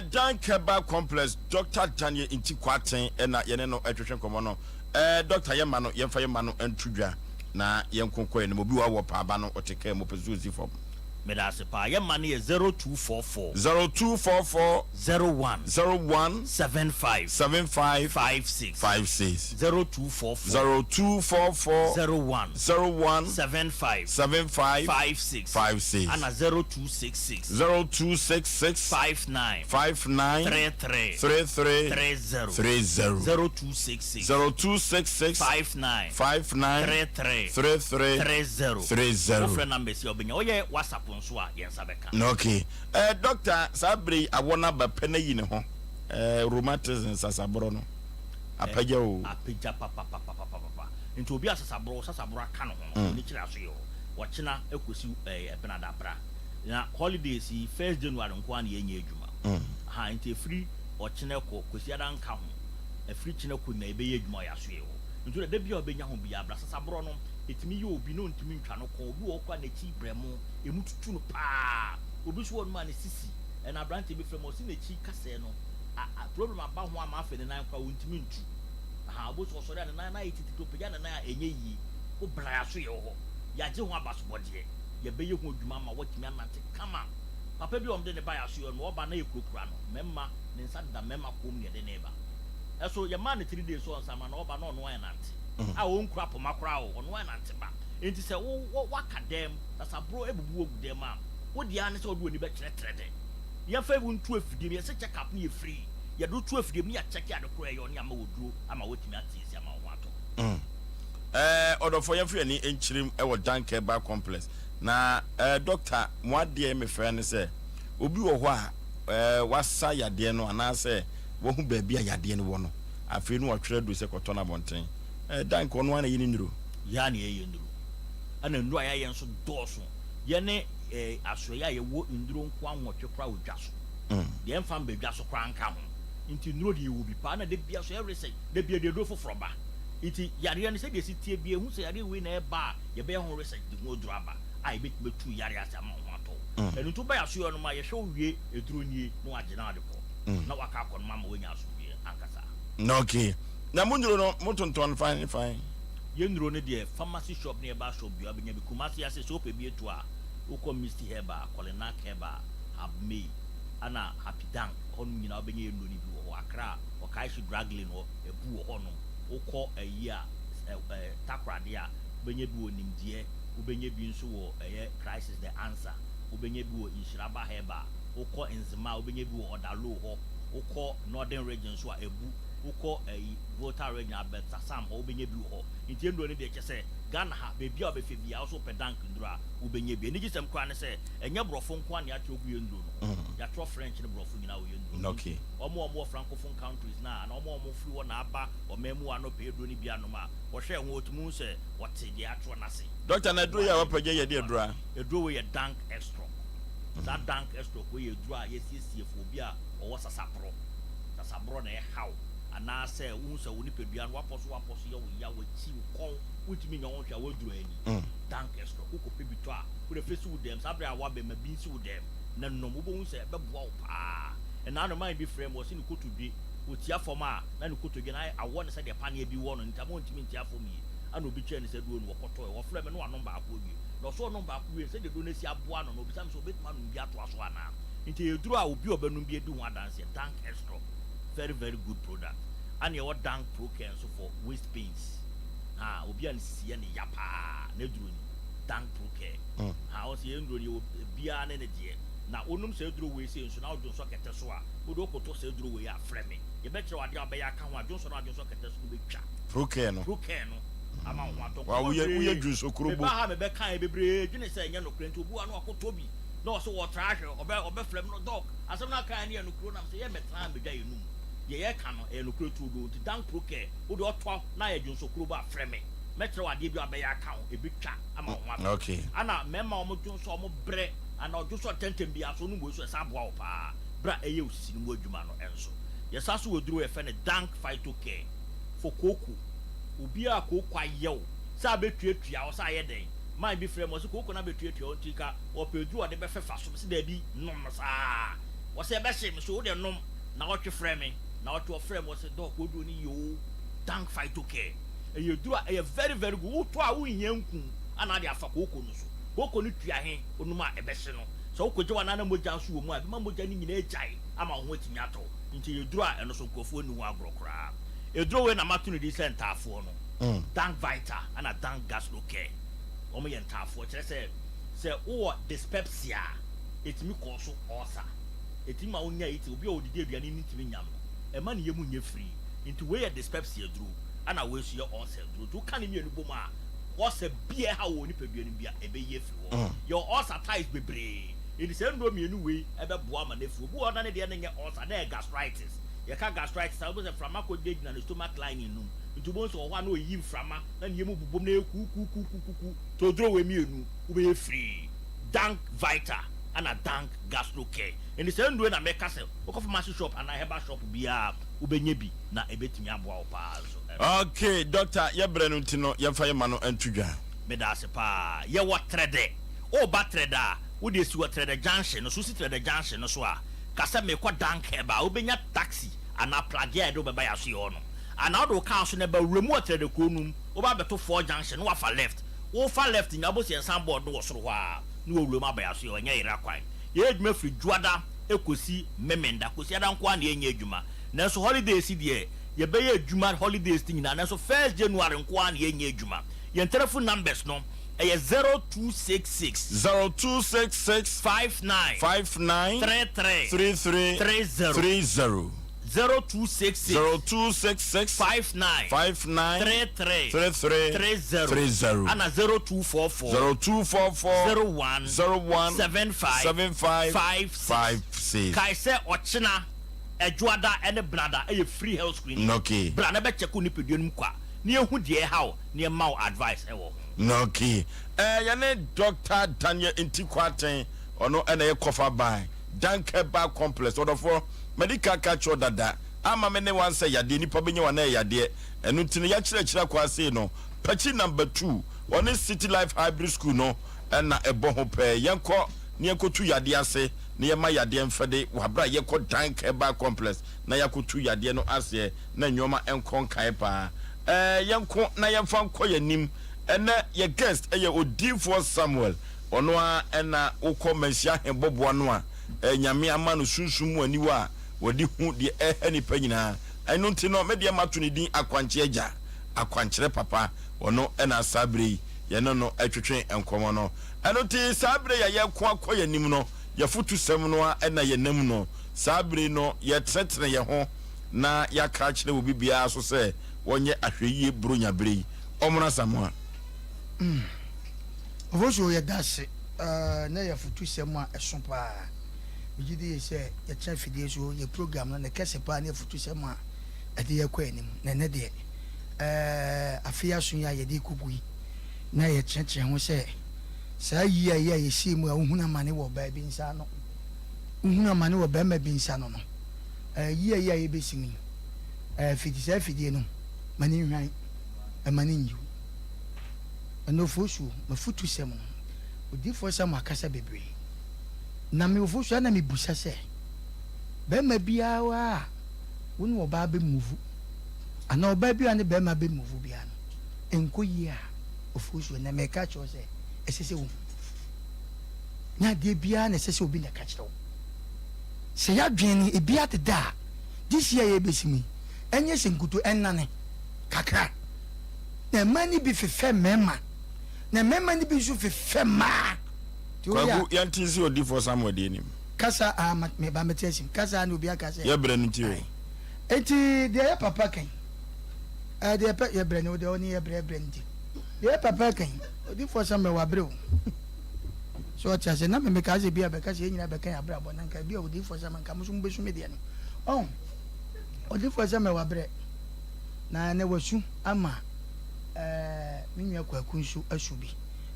A: Dankeba complex Dr. Daniel Inti Kwaten na yene no atwetwe komo no Dr. Yema no yemfa Yema no antudwa na yenkonkɔ ne mobi wa wo pa aba no oteke mo pezuzi fom
E: Medase pa Yema no 0244
A: 01
E: 75
A: 56
E: 0244
A: 01
E: 75
A: 56
E: ana 0266 59 33 30 0266 59 33 30 ofre number si obenya oye WhatsApp nso a yensa beka.
A: Okay. Doctor Sabri awona ba pena yi ne ho. Rheumatism sasabro no. Apaja o.
E: Apaja papa. Nti obi asasabro aka no ho ni kira so yo. Wo kina ekosi ebenada bra. Na holidays first January nko an ye nya adwuma. Ha nti free o kina kosi ada nka ho. free china could may be my asio. Into the debut of Benya Hobia, Brassa Brono, it me you be known to me, Chano, you walk on the cheap bremo, a mutu pa, Ubus one man is sissy, and I branch be from Mosine cheap caseno. A problem about 1 month and 9 pound to me. How was also that 980 to Pagana and ye, who brasio, Yajo Abbas body, ye bay you would mamma what me come on. Papa be on the biasio and more by no crano, memma, then sat the memma home near the neighbor. So your man 3 days on some and over no one auntie. I won't crap on my crow on one auntie. And to say, oh, what can them? That's a bro every work with them, ma'am. What the answer would be better trading? Your favorite 12 give me such a cup near free. You do 12 give me a check out of cray on your mouth. I'm a waiting at this. I'm a water.
A: Order for your friend in Chim, our Dunker Bar Complex. Now, doctor, what dear me friend say? Ubi or what say ya dear no, and I say, won't be a yadian one. I feel no trade with a cotton abontain. Dunk on one in Indru.
E: Yani Indru. And then I answer Dawson. Yene Australia, you would in drone one what your crowd just. The infant be just a crown come. Into Nodi will be partner, they be as everything, they be a do for Frobba. It is Yarian said, the city be who say I didn't win a bar, you bear on research the no drama. I bet me 2 Yarias among one. And to buy a shoe on my show ye, a drone ye, no agenadical. Now I can't con mamma when you ask me, Ankasa.
A: No, okay. Now, Mundo, Moton, fine.
E: Young Ronnie, dear, pharmacy shop near Bashop, you have been Kumasi as a soap a beer to her. Uko Misty Heba, Colena Heba, have me. Anna, happy dank, on me now being or Accra, or Kaishi Draglin or a boo honor, Uko a year, Takradia, Benyebu in India, Ubenyebu a crisis the answer, Ubenyebu in Shiraba Heba, Uko in Zima, Ubenyebu or Dalo, Uko Northern regions who are a boo. Uko a voter region, but Sam, Ubenyebu or in the end, they just say, Ghana, baby of a fibby, also pedant, Ubenyebu, and some cran say, and your brofon quan yat you your true French in the brofon in our
A: okay.
E: Or more francophone countries now, and more flew on Abba or Memoir no pay Bruni Bianoma, or share what moon say, what's the actual Nasi.
A: Doctor, I do your upper dear dry.
E: You draw a dank extra. That dank extra where you dry, yes, phobia, or what's a sapro. That's a brother how. And I say, Unsa Unipian, Wapos, Yahweh, call, which means I want you to do any. Dank extra, who could be twa, with a face with them, Sabra Wabe, my beans with them. None no more say, but wow, and now the mind be frame was in good to be with Yafoma, then you could again. I want to say the panier be one, and I want to mean for me. I know be changed said, one or flame and one number of you. No so number of you said the Donesia one or some so bit man be at Waswana. Until you draw will be a Benumbi do one dance, dank extra. Very, very good product. And your dank pro cancer for waist pains. Obian see any yapa, Nedruni, dank pro care. How see you be an energy. Now, Unum said drew way saying, so now don't socket a soa. Udoko to say drew way are framing. You bet you are the Abaya Kawa, Johnson, I don't socket a school chat.
A: Procano.
E: Among one to
A: we are juice or Kuruba.
E: I have a back kind of bridge, and say, you know, to Buano Toby. No, so what treasure or Bethlehem no dog. As I'm not kind of grown up, say, I'm a time today, you know. Ye cannot a lucre to do to dank proke, who do 12 Niagara so Kruba framing. Metro, I give you a bay account, a big chat among one.
A: Okay.
E: Anna, Memma, Jones, or bread, and I'll just attend to be as soon as a sabwa, bra a use in Wojumano and so. Yes, as will do a fan a dank fight to care for Coco. Ubia Coco, yo, Sabe treat outside a day. My be frame was a coconut between your tika or Pedro at the Beffa, so there be no massa. Was a best so they're no, now what you're framing. Now to a friend was a dog who do you dank fight to care. And you do a very, very good to our young and I have a coconuts. Coconutria, Unuma, a bestino. So could you an animal dance room, my mamma Jenny in a jay, I'm on waiting yato, until you draw and also go for new agro crab. You draw in a maternity center for no. Dank vita and a dank gas loke. Omi and tough what I say, or dyspepsia. It's me also osa. It's in my own it will be all the day and need to be yam. A man you free into where dyspepsia drew, and I wish your ourselves drew to can you boma. What's a beer how only per beer a bay your osa ties be brave. It is end me anyway, ever woman if you go on the end of osa there gastritis. You can't gastritis, I was a framaco dig and the stomach lining. Into bones or one way you from and you move to draw a mule, be free. Dank vita ana dank gastro care and say ndwe na make say o pharmacy shop and herbal shop bia ubenye bi na ebetimi aboa opa so.
A: Okay, doctor, ye brenu ntino ye fa ye ma no antudwa.
E: Me da se pa ye wo trede o ba trede a wo de si wo trede junction no so si trede junction no so a kasa me kwa dank eba obenya taxi ana plage e do beba ya so yo no ana do ka so ne ba wremu trede kronum o ba beto 4 junction no wa fa left wo fa left nya bo se ensan board no wo soro ha no wo wremu abaya so yo nya ira kwan ye edwuma firi juada ekosi memenda kosi ada nko na enya edwuma na so holidays die ye be ye edwuma holidays tin na so 1st January nko na enya edwuma your telephone numbers no 0266 59 33 30 0266 59 30 and 0244 01 75 56 kai say ochina ejuada ene brother e free health screening
A: okay
E: brother be check ni pedunum kwa ni ehu de how ni ma advice e wo
A: okay yane Dr. Daniel Intikwaten ono ene ye kofa by Dankeba complex odofo medical catch dada ama me ne wan say yade nipa benye wan na yade enu ntino ya kire kwa say no patch number 2 one City Life Hybrid School no na ebo ho pe yenko ne ekotu yade ase ne yema yade mfede wabra yeko Dankeba complex na yakotu yade no ase na nyoma enkon kai pa yenko na yemfa nko yanim ene ye guest eye Odifo Samuel ono a na ukọ mensia hebobo no a nyame ama no sunsun ani wa wodi hu de nipa nyina eno ntino me de mato ne din akwanche agya akwankyere papa ono na sabre ye no atwetwe enkomo no eno ti sabre ya ye ko akoya nim no ye futu sem no a na ye nam no sabre no ye tretre ye ho na ya ka kire obi bia so se wonye ahweyie bronya bre omuna samwa
B: Ofosuo ye dase na ye futu sem a Sompa bigidi ye se ye tra fidie so ye program na kese pa na futu sem a ade ye kwa anim na ne de afia so ya ye de kugui na ye kyenkye ho se saa yi a ye si mu a uhuna mane wo ba bi nsa no uhuna mane wo ba ma bi nsa no no yi a ye besimi fidie no mane hwan mane nyu no fosu ma futu sem no Odifo sam akasa bebre na me fosu na me busa se be ma bia wa wonu oba be move ana oba bia ne be ma be move bia no enko yi a ofosu na me ka cho se esese wo nya de bia na esese obi na ka kire wo se ya dwen e bia te da this year ye besimi enye senkuto ennane kakra na mani bi fefe mema na mema ni bi su fefe ma
A: kwagu yantinsi Odifo Samuel de nim
B: kasa me ba metesim kasa na obi akasa
A: ye bre no tiwe
B: enti de ya papa kan de pa ye bre no de oni ye bre ndi de papa kan Odifo Samuel wa bre o so tia se na me kasa bia be kasa nyina be kan abra bo nan ka bia Odifo Samuel ka musu mbesu me de no Odifo Samuel wa bre na ne wasu ama minya kwaku nsu asubi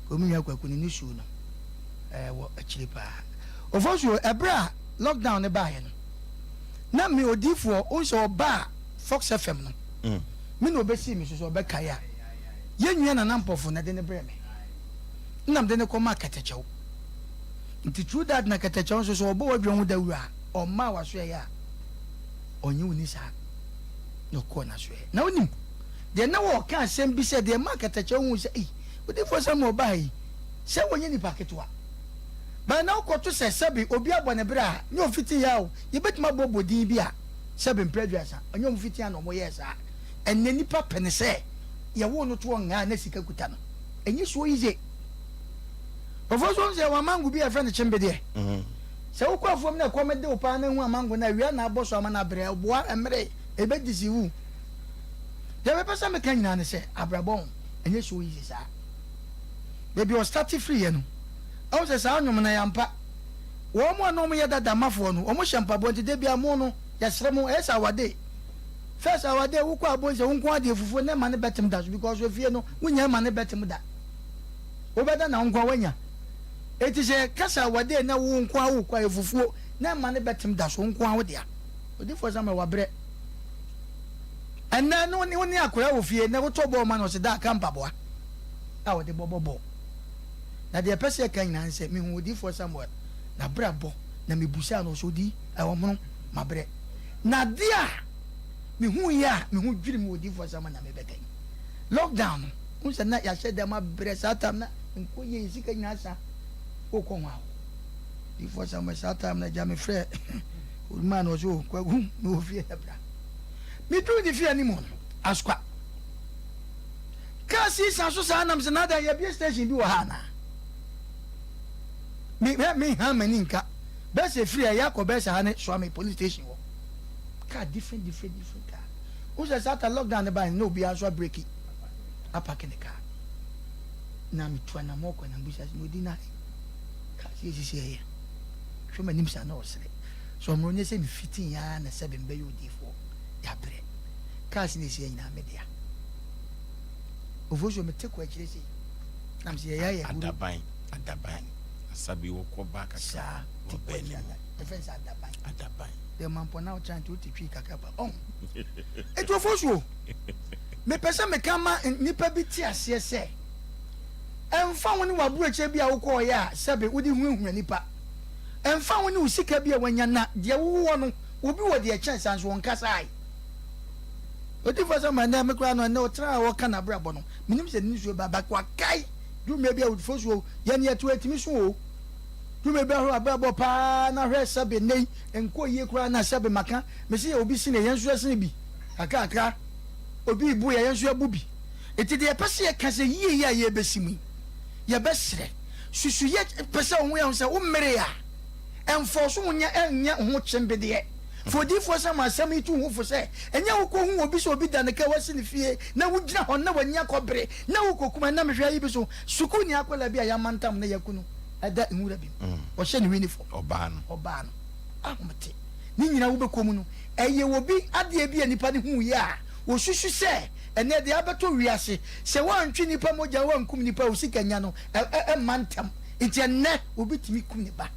B: ko minya kwaku ni su no wo akire pa Ofosuo ebra lockdown ne ba he no na me Odifo onso ba Fox FM no me no obesi mi so obeka ya ye nwia na nampofo na de ne bre me nnam de ne koma katechew nti true that na katechew so obo wadwe hu dawura o ma waso ya onye uni sa no ko na so na onim de na wo ka asem bi se de market a chewu se Odifo Samuel bai se wonye ni paketwa ba na ko to se sebi obi abone bra nye ofiti ya o ye betima bobodin bi a sebi mpredwasa onye ofiti ya no mo yesa enne nipa pene se ye wo no to nga na sika kuta no enye so yize Ofosuo se wa mangu bi a friend chembe de se wo kwa fom na komede opa na hu amangu na wi na aboso ama na bre boa emre ebedisi wu de be pesa me kan nyina ne se abrabon enye so yize sa baby o start free ye no o se sa anyum na yampa wo mo no mo ye dada mafo no o mo hyampa bo nti de bia mo no ya sere mo esa wade first awade wo kwa bo se wo nko ade fufu na ma ne betem da so because we fie no wonya ma ne betem da wo beda na nko wanya eti se kasa wade na wo nko awo kwa efufuo na ma ne betem da so nko awo dia odifo sama wabre enna no ni woni akora wo fie na wo to bo ma no se da ka mpaboa a wo de bobobo na de pese kan na nse me hu odifo sama na brabo na me busa no so di e wo mono mabre na dia me hu ya me hu dwiri me odifo sama na me bekan lockdown unse na ya she de ma bre satam na nko ye sika nyina sa o ko wa before some time na jam frɛ o man o so kwa hu no fie hebra me do the fear ni mo askwa kasi sa so sa nam se na da ye bi station bi wo ha na me ha mani nka be se free ya ko be se ha ne so me police station wo ka different ka o se sa ta lockdown ne ba no bi aso break it apake ne ka na mi twa na mo ko na busa no di na kasi si ya so manim sa na osre so mo nye se mi fitin ya na se be mbe yodifo ya bre kasi ne si nyina me dia ovojo me tekwa kire si nam se ya
A: adaban asabi wo ko ba
B: sa
A: obeni
B: defense
A: adaban
B: the man po now trying to twi kakapa on eto ofojo me pesa me kama nipa bi ti ase se emfa woni wabu eche bi a wo ko ya sebe wodi huhua nipa emfa woni usika bi a wanya na de wo no obi wo de chance anso won kasai odi fasa man na me kra no na otra wo kana brabo no minim se ni so baba kwa kai du me bi a wodi foso ya ne eto etimi so o du me bi a brabo pa na hwe sebe nei enko ye kra na sebe maka me se obi si ne yenso ase bi aka obi bu ya yenso abu bi eti de pese ye kase yie ya ye besimi ye besre susu ye pese onwe ya se wo mere ya enforce wonya enya ho chembede fodi fo sama asem itu ho fo se enya wo ko hu obi so obi da ne ka wasi ne fie na wo gina ho na wanya kobere na wo kokuma na mehwa yi bi so suku ni akola bi ya mantam na yakunu ada nwura bi o hye ne uniform
A: oba no
B: ahomte ni nyina wo be komu no eye wo bi ade bi anipa ne hu ya wo susu se ene de abeto wiase se wantwi nipa moja wankum nipa osika nya no mantam nti ene obi timi kum ne ba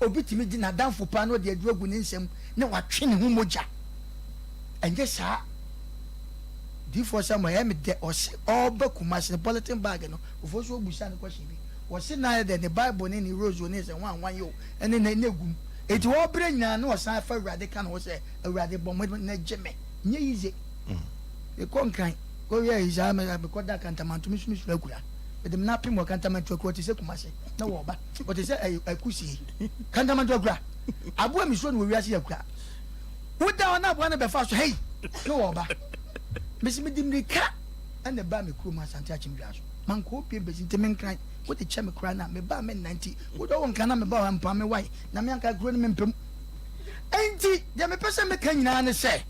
B: obi timi di na danfo pa no de aduragu ne nsem ne watwe ne hu moja enje sa di for some me de ose oba kuma se bulletin bag no ofo so obusa ne question bi wose na de bible ne ni rose ne se wan yo ene na negum eti wo bre nyina no osan fa awurade ka no wo se awurade bom na geme nye yize e konkan ko ye isa me ko da kantamanto mi sunu sunu akura edem na pim wo kantamanto akura ti se kumase na wo ba o ti se akusi kantamanto akura abo mi so no wiase akura wo da na abo na be fa so hey no wo ba mesi mi dimrika ande ba me kuro ma sante achimdwa so man ko pie be sinte men kan wo de che me kura na me ba me 90 wo do won kan na me ba ampa me wai na me anka kuro ni me mpem enti de me pese me kan nyina ne se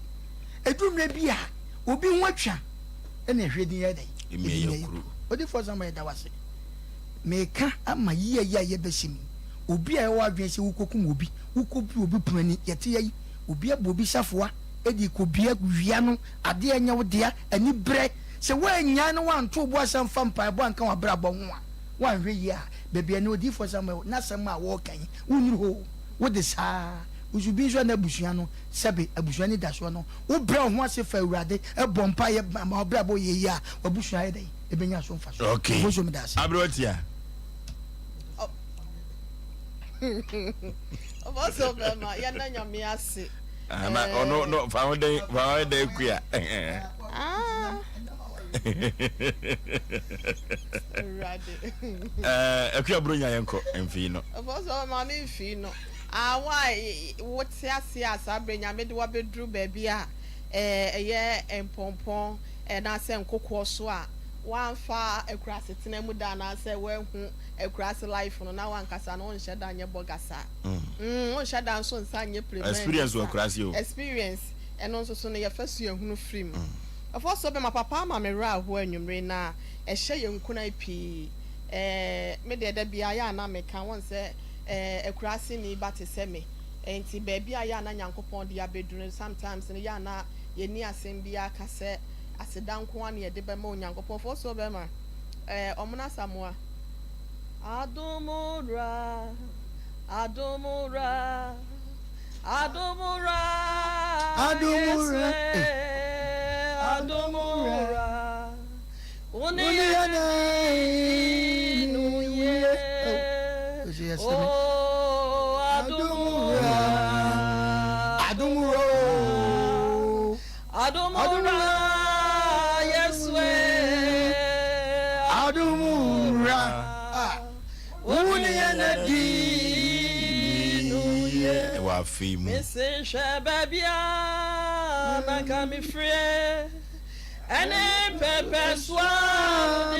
B: edumre bia obi ho atwa ene hwedi ye dai
A: emiyekuru
B: odi for some da wase meka ama yiye ye besimi obi a wa adwen se wukokum obi obi pumani yete yi obi abobi safoa edi ko bia gwia no ade anya wo dia ani bre se wa anya no wan to bo asam fam pa bo anka wa bra bo ho a wan hwe yi a bebia ne odi for some na sam a wo kan wonuru ho wo de saa usubi zo na busua no sebe abusua ni daso no wo bra ho ase fa awurade e bompa ye ma bra bo ye ya abusua ye dai e benya so mfa so
A: okay
B: wo so me dase
A: abrotia
D: oboso be ma ya na nyame ase
A: ana no fa de kuya akuya bronya yenko emfi no
D: oboso ma me mfi no why what asa brenya me de wa bedru baby a eye empompon na se nkokọ so a wan fa akurase tena mu da na se we hu akurase life no na wan kasa no nhye da nye bogasa nhye da so nsa nye prevent
A: experience wa akurase o
D: experience eno nso so no ye fasu ehunu free afọ so be ma papa ma me ra ho anwumre na ehye ye nkuna pi me de da bia ya na me kan won se akurase ni ba te se me enti baby aya na nyankopon de abeduru sometimes ne ya na ye ni asem bia ka se asedanko an ye de be ma onyankopon fo so be ma omuna samoa Adumura, Adumura, Adumura,
B: Adumura,
D: Adumura, Uniana, Nuye, oh, Adumura,
B: Adumura,
D: Adumura, yes,
B: Adumura.
D: Missing Shababia, Nakami Free, and then Pepper Swam,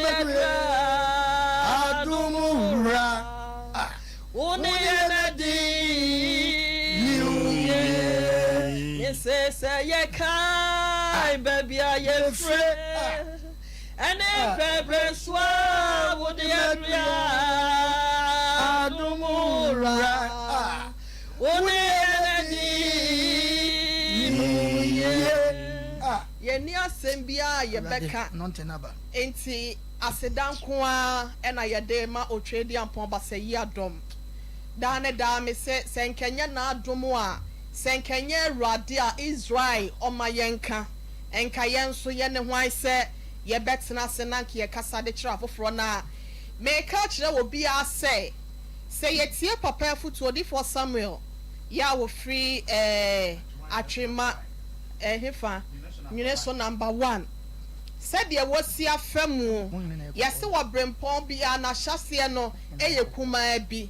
D: Adumura, Unyanadi, Mrs. Yakai, baby, I am free, and then Pepper Swam, would the Adumura. Yeni asem bia ye beka enti asedan ko a na ye de ma otwedi ampon ba se yi adom da ne da me se senkenya na adom a senkenya Awurade a Israel o ma yenka enka yenso ye ne hwan se ye betena se nanke ye kasa de kira foforo na me ka kire obi a se ye tie papa afutu for Samuel Yaw free Atrema hefa nyine so number 1 said ye wosi afemu yesi wo brempon bia na hyase no eye kuma bi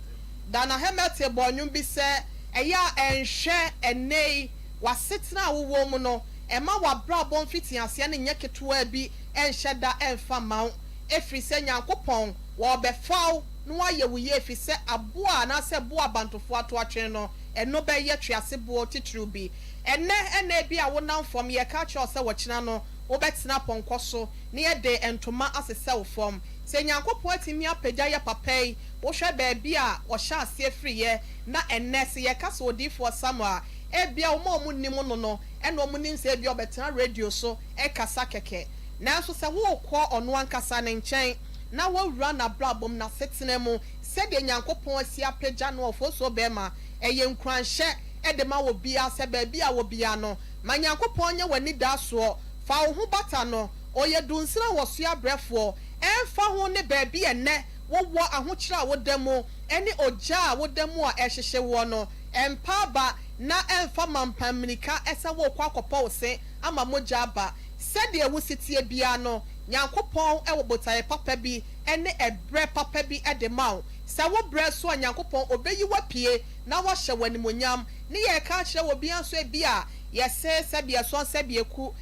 D: da na hemete bonwum bi se eya enhwe enei wasetena wo mu no ema wabra bon fiti ase ne nye ketewa bi enhwe da emfa maw efri se Nyankopon wo befaw no waye wo ye fi se aboa na se boa bantofo ato atwen no eno be ye twiase bo titru bi ene bi a wonam fom ye ka cho se wo kina no wo betena ponko so ne ye de entoma asese wo fom se Nyankopon atimi apagya ye papai wo hwe ba bi a wo hya ase afri ye na enne se ye ka so odifo Samuel bia wo ma mu nim no no eno mu nim se bia obetena radio so kasa keke nanso se wo kɔ ono ankasa ne nkyɛn na wo wura na blabom na setena mu se de Nyankopon asi apagya no ofoso bema eye nkranhye de ma wo bia se ba bia wo bia no ma Nyankopon nya wani da so fa wo hu bata no oye dunsira wo so abrefo emfa ho ne ba bia enne wo wo ahokyira wo demu ene ogya wo demu a ehyehyɛ wo no empa ba na emfa mampamnika esa wo kwa akɔpɔ wo se ama mogya ba sɛdeɛ wo sitie bia no Nyankopon wo botae papa bi ene ebre papa bi de ma wo sɛ wo bre so a Nyankopon obeyi wapie na wo hyɛ wanimonyam ne ye ka kyerɛ wo bia so bia yɛsɛ sɛbia so sɛbia ku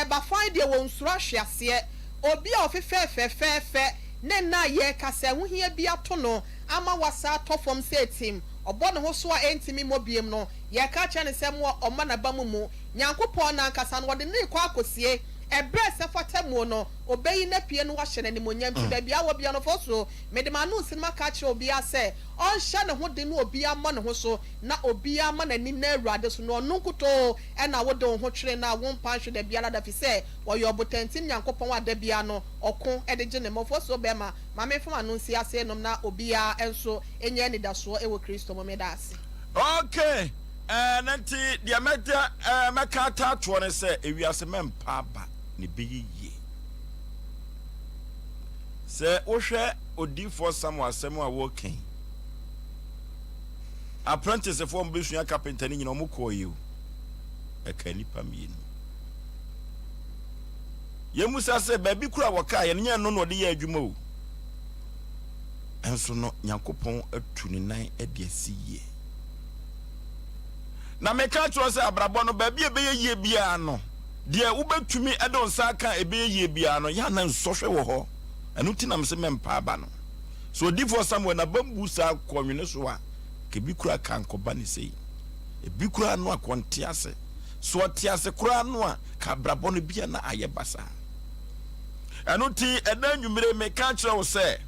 D: ba fan de wo nsura hweaseɛ obi a ofefefefefe ne na ye ka sɛ ho hia bia to no ama wasa tofom sɛ tim obo ne ho so a entimi mobiem no ye ka kyerɛ ne sɛ mo ɔma na ba mu Nyankopon na nkasa no wode ne kɔ akosie ebre se fatamu no obeyi na pie no wahyɛ n'animonyam ti da bia wo bia no foso medema no sinima ka kyerɛ obi a sɛ ɔnhyɛ ne ho de no obi ama ne ho so na obi ama n'ani na Awurade so no ɔno nkoto ɛna wo de ho twere na wo mpa hwe da bia na da fi sɛ wɔyɛ obotantim Nyankopɔn wa da bia no ɔko de gye ne mofoso bɛma ma me fama no nsi ase nom na obi a enso enye ne da so ɛwɔ Kristo mo me da ase
A: okay nanti dia meka ta to ne sɛ ewiase mempa ba ne beyi se wohwɛ odifo Samuel asɛm a woken apprentice for mbesua carpenter ni nyina mo kɔyi o ɛka nipa mienu yemusa sɛ baabi kura wɔka yɛ nya no no de yɛ adwuma o enso no Nyankopɔn atu ne nan de asiye na meka kyerɛ sɛ abrabɔ no baabi ebɛyɛ yie bia no deɛ wobɛtumi ɛde nsa ka ebɛyɛ yie bia no ya na nsɔhwɛ wɔ hɔ ɛno ti nam sɛ mempa aba no so odifo Samuel na bambu sa kɔnwene so a kebi kura kan kɔba ne sei ebi kura no akɔnte ase so ɔte ase kura no a ka abrabɔ no bia na ayɛ basa ɛno ti ɛda nwumire meka kyerɛ wo sɛ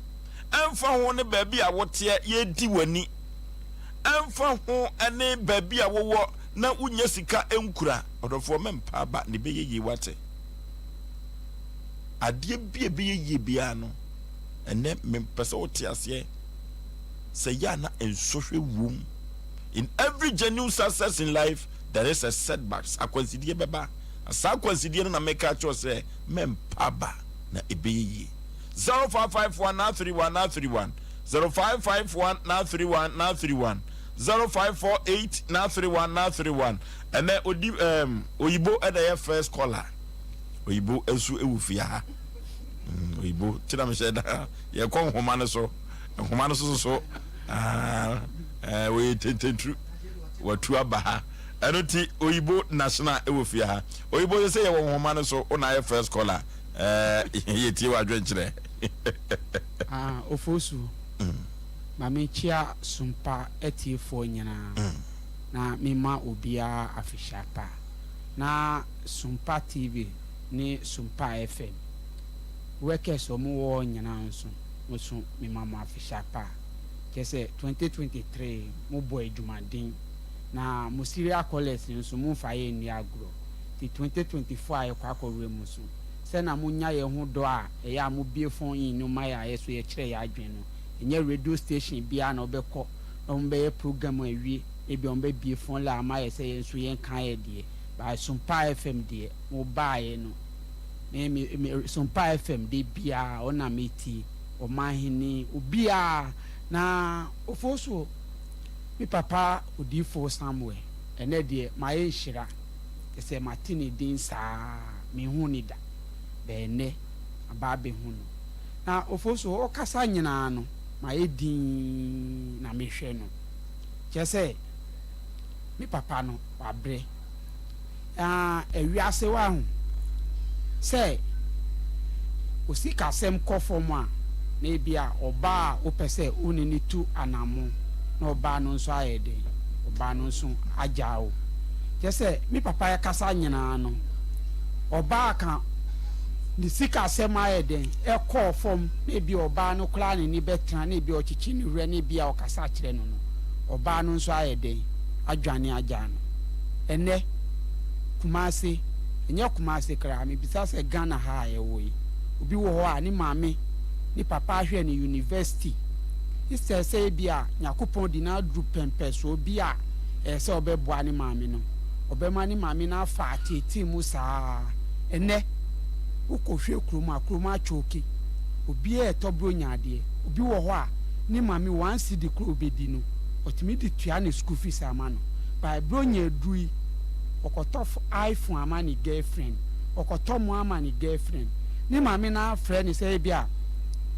A: ɛmfa ho ne baabi a wote yɛdi wani ɛmfa ho ɛne baabi a wowɔ na unya sika enkura odofo mempa ba ne beye yi wate ade bia beye yi bia no ene mempese wote ase say yana and social room. In every genuine success in life, there is a setback. Akwansidie beba. Asa akwansidie na make a choice say mem paba na ebeye. 0551 0551 931 0548 931 and then oyibo at the first caller. Oyibo esu ewufia. Oyibo chira me sheda ye kon homane so so we tentu watu aba enoti oyibo national ewufia oyibo say ye won homane so ona ye first caller ye tie wa dwenkyere
F: Oforisuo mame chia Sompa etiefo nyina na mema obia afishapa na Sompa TV ni Sompa FM workers omo nyina nso mema ma afishapa kese 2023 mo boy jumadin na mo serial callers nso mo faye ni agro ti 2024 ayekwa akọwe mo so se na mo nya ye ho do a eya mo bie phone in no my ayeso ye kire ya adwen no enye radio station bia na obekọ na mo be program awie ebi on be bie phone la ma ye se ye nso ye kan ye de ba Sompa FM de mo baaye no me Sompa FM de bia ona meti o mahini obia na Oforisuo mi papa odifo somewhere ene de ma ye nhira se matini din sa me hu ni da be ne aba be hu no na Oforisuo o kasa nyina no ma ye din na me hwe no kese mi papa no wa bre ewiase wa hu se osika sem kofom a na bia oba opese unini tu anamo na oba no nso ayede oba no nso ajao kese mi papa ya kasa nyina no oba kan ni sika sem ayede e kofom na bia oba no kla ni betra na bia ochichi ni wure na bia okasa kire no no oba no nso ayede adwane aja no ene Kumasi enye Kumasi kra me bisa se Ghana ha ewoyi obi wo ho a ni maame ni papa ahwe ni university ise se bia nyakopon di na dru pempe so obi a se obeboa ni maame no obema ni maame na afa ateti mu saa ene ukohwe kroma choki obi e tobro nyaade obi wo ho a ni maame wan si di kro obedi no otimi di tua ne school fees amano by bro nya dui okotof iPhone amani girlfriend okotomo amani girlfriend ni maame na friend say bia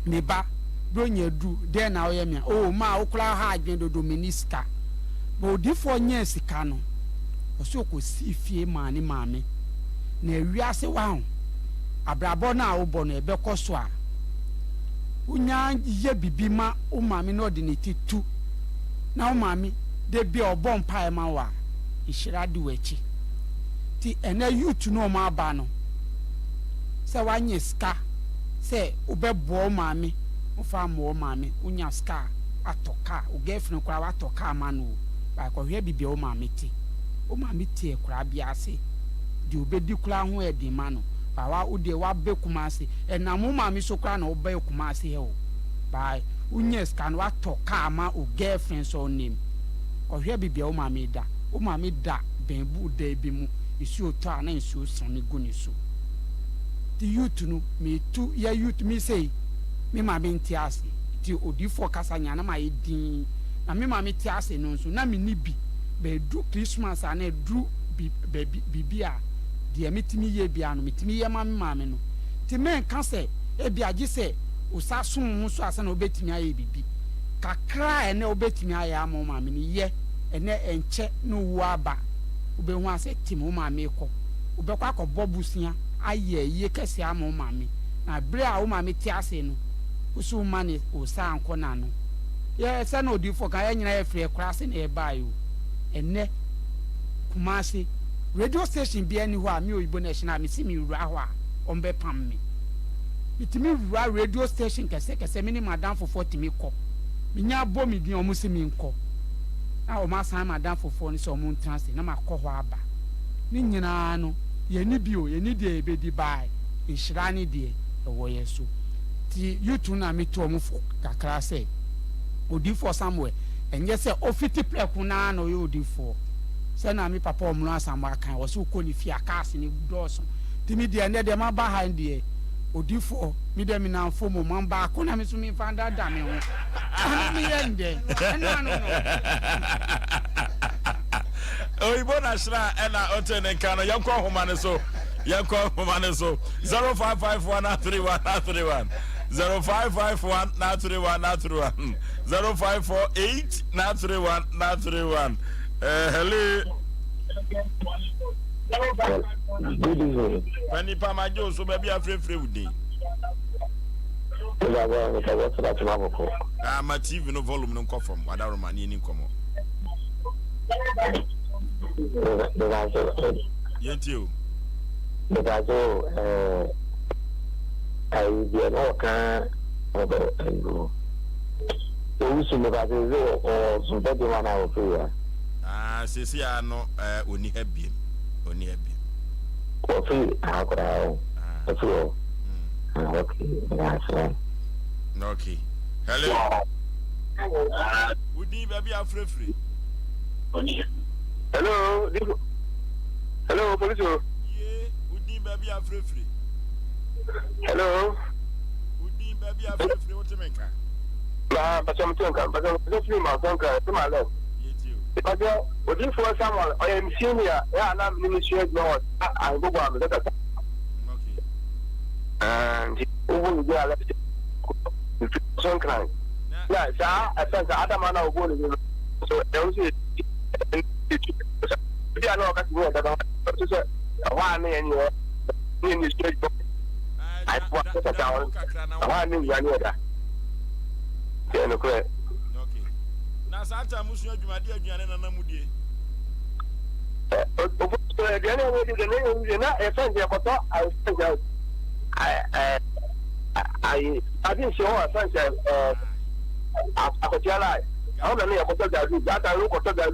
F: me ba bro nya du den na oye me o ma okura ha adwen do dominiska bo difo nya sika no oso ko si fie ma ni maame na ewiase wa ho abrabo na obo no ebe koso a unya ye bibi ma o maame no de ne titu na o maame de bia obon pae ma wa ishira di wechi ti ene youth no ma ba no se wanye ska se obebo maame ofa mo maame unya ska atoka o girlfriend kwa atoka ma no ba ko hwe bibia o maame ti e kura bia ase di obedi kura ho e di ma no ba wa ode wa be Kumasi na mo maame so kura na o be Kumasi he o ba unya ska no atoka ma o girlfriend so name ko hwe bibia o maame da bembu de bi mu isi oto ana isi osone guni so the youth no me tu ya youth me say me ma be ntiase ti odifo kasa nya na ma edin na me ma me tiase no so na me ni bi be du Christmas ana du bibia de metimi ye bia no metimi ye ma me no ti men ka se e bia gi se osasun ho so asa na obetimi aye bibi kakra ene obetimi aye ama ma me ni ye ene enche no wu aba ube hu ase timu maame ko ube kwa ko bobusia aye ye kese ama maame na bre a maame ti ase no usu mane osa anko na no ye se na odifo ka ya nyina ye free kra ase na e baayo ene Kumasi radio station bia ni ho a me oyibo national me si mi wura ho a ombe pam me mitimi wura radio station kese me ni madam for 40 me ko minya bo mi din omo si mi nko na o ma san madam fofo ni so mo transit na makọ ho aba ni nyina no ye ni bio ye ni de ebedi bai inshirani de wo yeso ti yutu na mi to mo kakra se odifo somewhere enye se ofiti pleku na no yo odifo se na mi papa omno asamba kan wo se ukoni fi akase ni doso timi de ne de ma ba ha ndie odifo mi de mi na fo mo man ba ko na mi so mi fanda da me ho mi yende no
A: oyibo na shira ena otene kano yakọ homane so 05513131 05513131 05483131 hello
G: Good evening.
A: Pani pa majo so baby afrefre wudi ma TV no volume no confirm wadaroma ni nkomo yetio
G: because I did not can about you. You should have or somebody one out here.
A: Sisi ano oni habi.
G: Coffee, how could I? Okay, that's right.
A: Okay. Hello. Udi baby afrefre.
G: Hello, police.
A: Udi baby afrefre.
G: Hello.
A: Udi baby afrefre what you make?
G: But I'm talking, but I'm just my uncle to my left. Because what for someone I am senior, and I'm ministry no I go on that.
A: Okay.
G: And who will left some kind. Yeah, sir, I said the other man of one. So there was it. I know that one in your ministry. I want to down. I knew you knew that.
A: Okay. Na sata musu adwumade adwane na namudie.
G: I didn't show a sunset. I could tell I don't know about that. I look at that.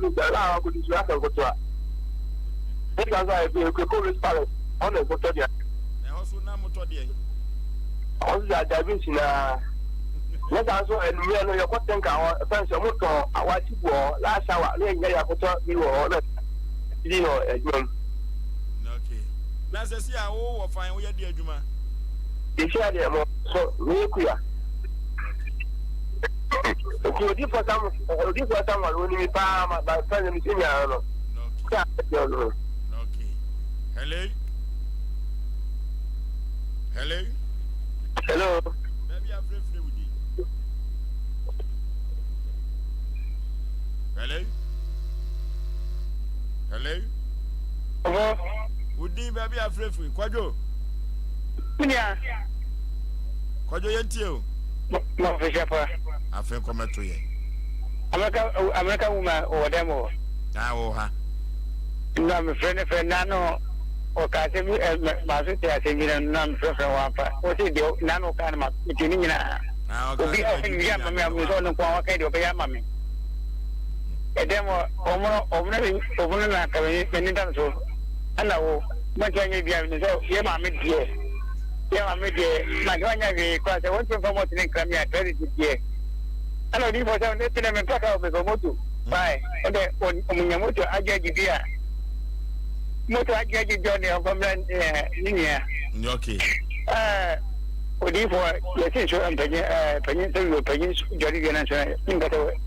G: Look at could you have to go to because I could call this palace on the Botodia.
A: And also Namotodia.
G: Also, I've been in a let us know and we know your content. Our friends are motor. Our people last hour. I could talk you or that. You know, okay.
A: Now, say, I will find where dear Juma.
G: They share them so really clear. Okay, for someone when you palm by friend in your
A: okay. Hello. Maybe I'm free with you. Hello. Would you maybe I'm free? Kwajo.
G: Yeah.
A: Kwajo yentio.
G: No, Fisher.
A: I think come to you.
G: American woman or demo.
A: Ha.
G: No, I'm a friend of Nano or Casimir and Masita, I think, and none for one. What is the Nano kind of beginning? I'll be having Yammy with all the Quack of Yammy. A demo over many times. And now, what can you be having? Yammy, dear. Yammy, my grandmother, because I want to promote in Crimea 20 years. I don't need for some let them talk out with Motu. Bye. Okay, on Yamoto, I get you here. Moto, I get you, Johnny, of Homeland Linia.
A: Okay.
G: Would you for your teacher and Penny, Johnny, and in that way.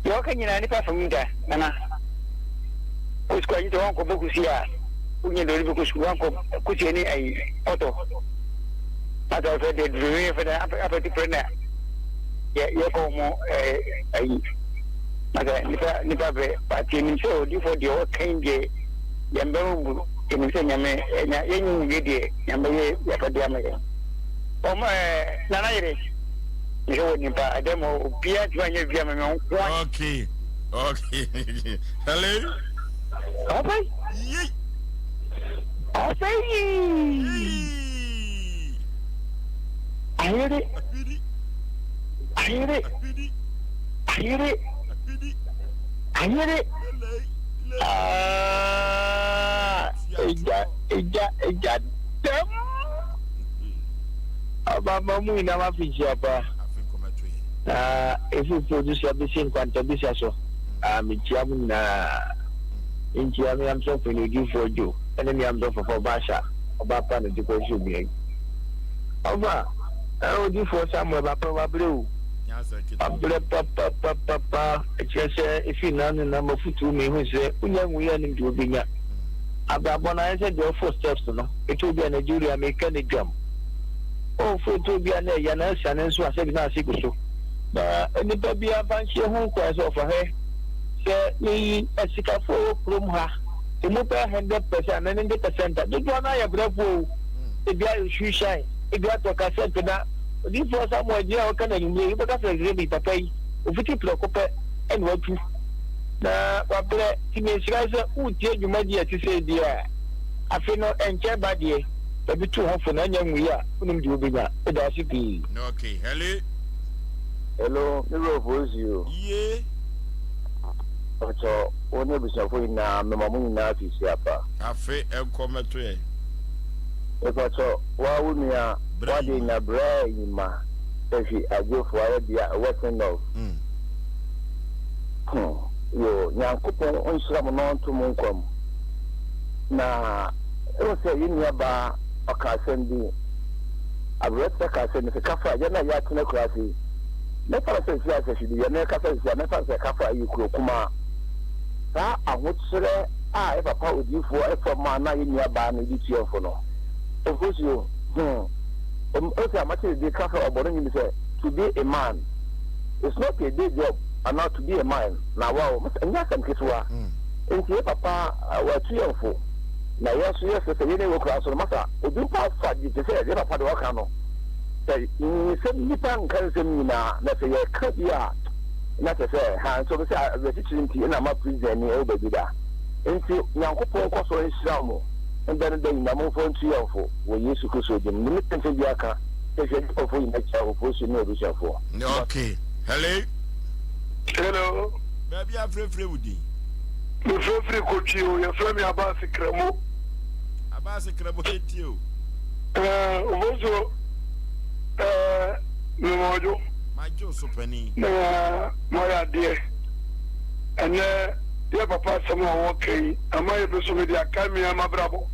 G: You're can you any from there, Nana? Who's going to Uncle Bokusia? Who you know, because Uncle Kuchini a auto. As I said, they drew for the appetite. Yeah, come Nipa but in so for the old kind Yambo in Yame and any video Yambe Yapadiama. Nana, you know, Nipa, a demo, Pierre, when you be a
A: okay. Hello.
G: Okay. I hear it. I hear it. Mama, we never fish up. If you produce a bit in quantum, so I'm jamming in Giammy, I'm so for you for you, and then I'm for Basha, about Pan to go should be. Over, I will do for somewhere about probably. Papa, if you know the number of 2 men who say, we are in to be about when I said your 4 steps, no, it will be a Nigeria mechanic jump. Oh, for to be an Yanas and so I said, not secret. And the baby a bunch of home cries over her. Say, me, a sick for room her. The move 100% and 90%. The one I have bravo. The guy shoe shine. If you have to cassette to that. This was somewhere dear, can I be? But that's a really pay. If you look up and what you now, what teenage guys who tell you, my dear, to say, dear, I feel not and care by dear, but be too often and young we are, wouldn't you be that? Okay, hello, hello, who's you?
A: Yeah.
G: So, one of us are now, Mamma Nati Siapa.
A: I feel a comment to it.
G: If I saw, why wouldn't you? What in a brain, ma? If I go for a weapon of. Yo, young couple on some non to Munkum. Now, it was a nearby a cassendi. I read the cassendi, the cafe, you're not yet in a classy. Never says yes, you're never a cafe, you could come out. I would say, I have a power with you for a for my 9 year ban with you for no. Of course, you. Also, I'm actually the cafe of Boring to be a man. It's not a day job and not to be a man. Now, wow, and yes, I'm Kiswa. And here, Papa, were 3 or 4. Now, yes, it's a little class on the matter. We do pass for you to say, never had a cano. Say, you said Nipan can say me now, let's say, a cut ya. Not to say, hand so the teaching and I'm up with any over there. And so, young couple also in Samo. And then they number 4 and 3 or 4. We used to go so the minute until you are for you next hour for you know this for.
A: Okay. Hello.
G: Hello.
A: Maybe I'm free with you.
G: You feel free coach you, your friend about the cremo.
A: About the cremo hit you.
G: Also, no,
A: my Joe so penny.
G: My dear. And dear Papa, someone okay. Am I able to be the Academy? I'm a bravo.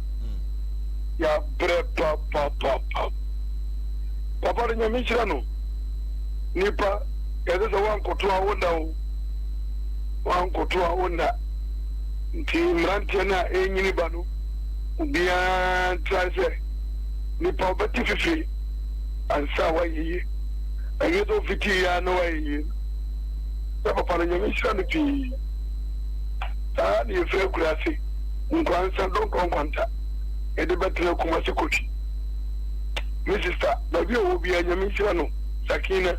G: Ya papa. Papa ni Michirano. Nipa, there is a one kotua wonder. Team Rantiana, any banu. Beyond Trace. Nipa Batifi. And Sawa. I get off it here, no way. Papa ni Michirano. Ah, you feel grassy. Nkwansa don't come kwanta. Ede betre kuma sikoti. My sister, baby obi anyamisira no. Sakina.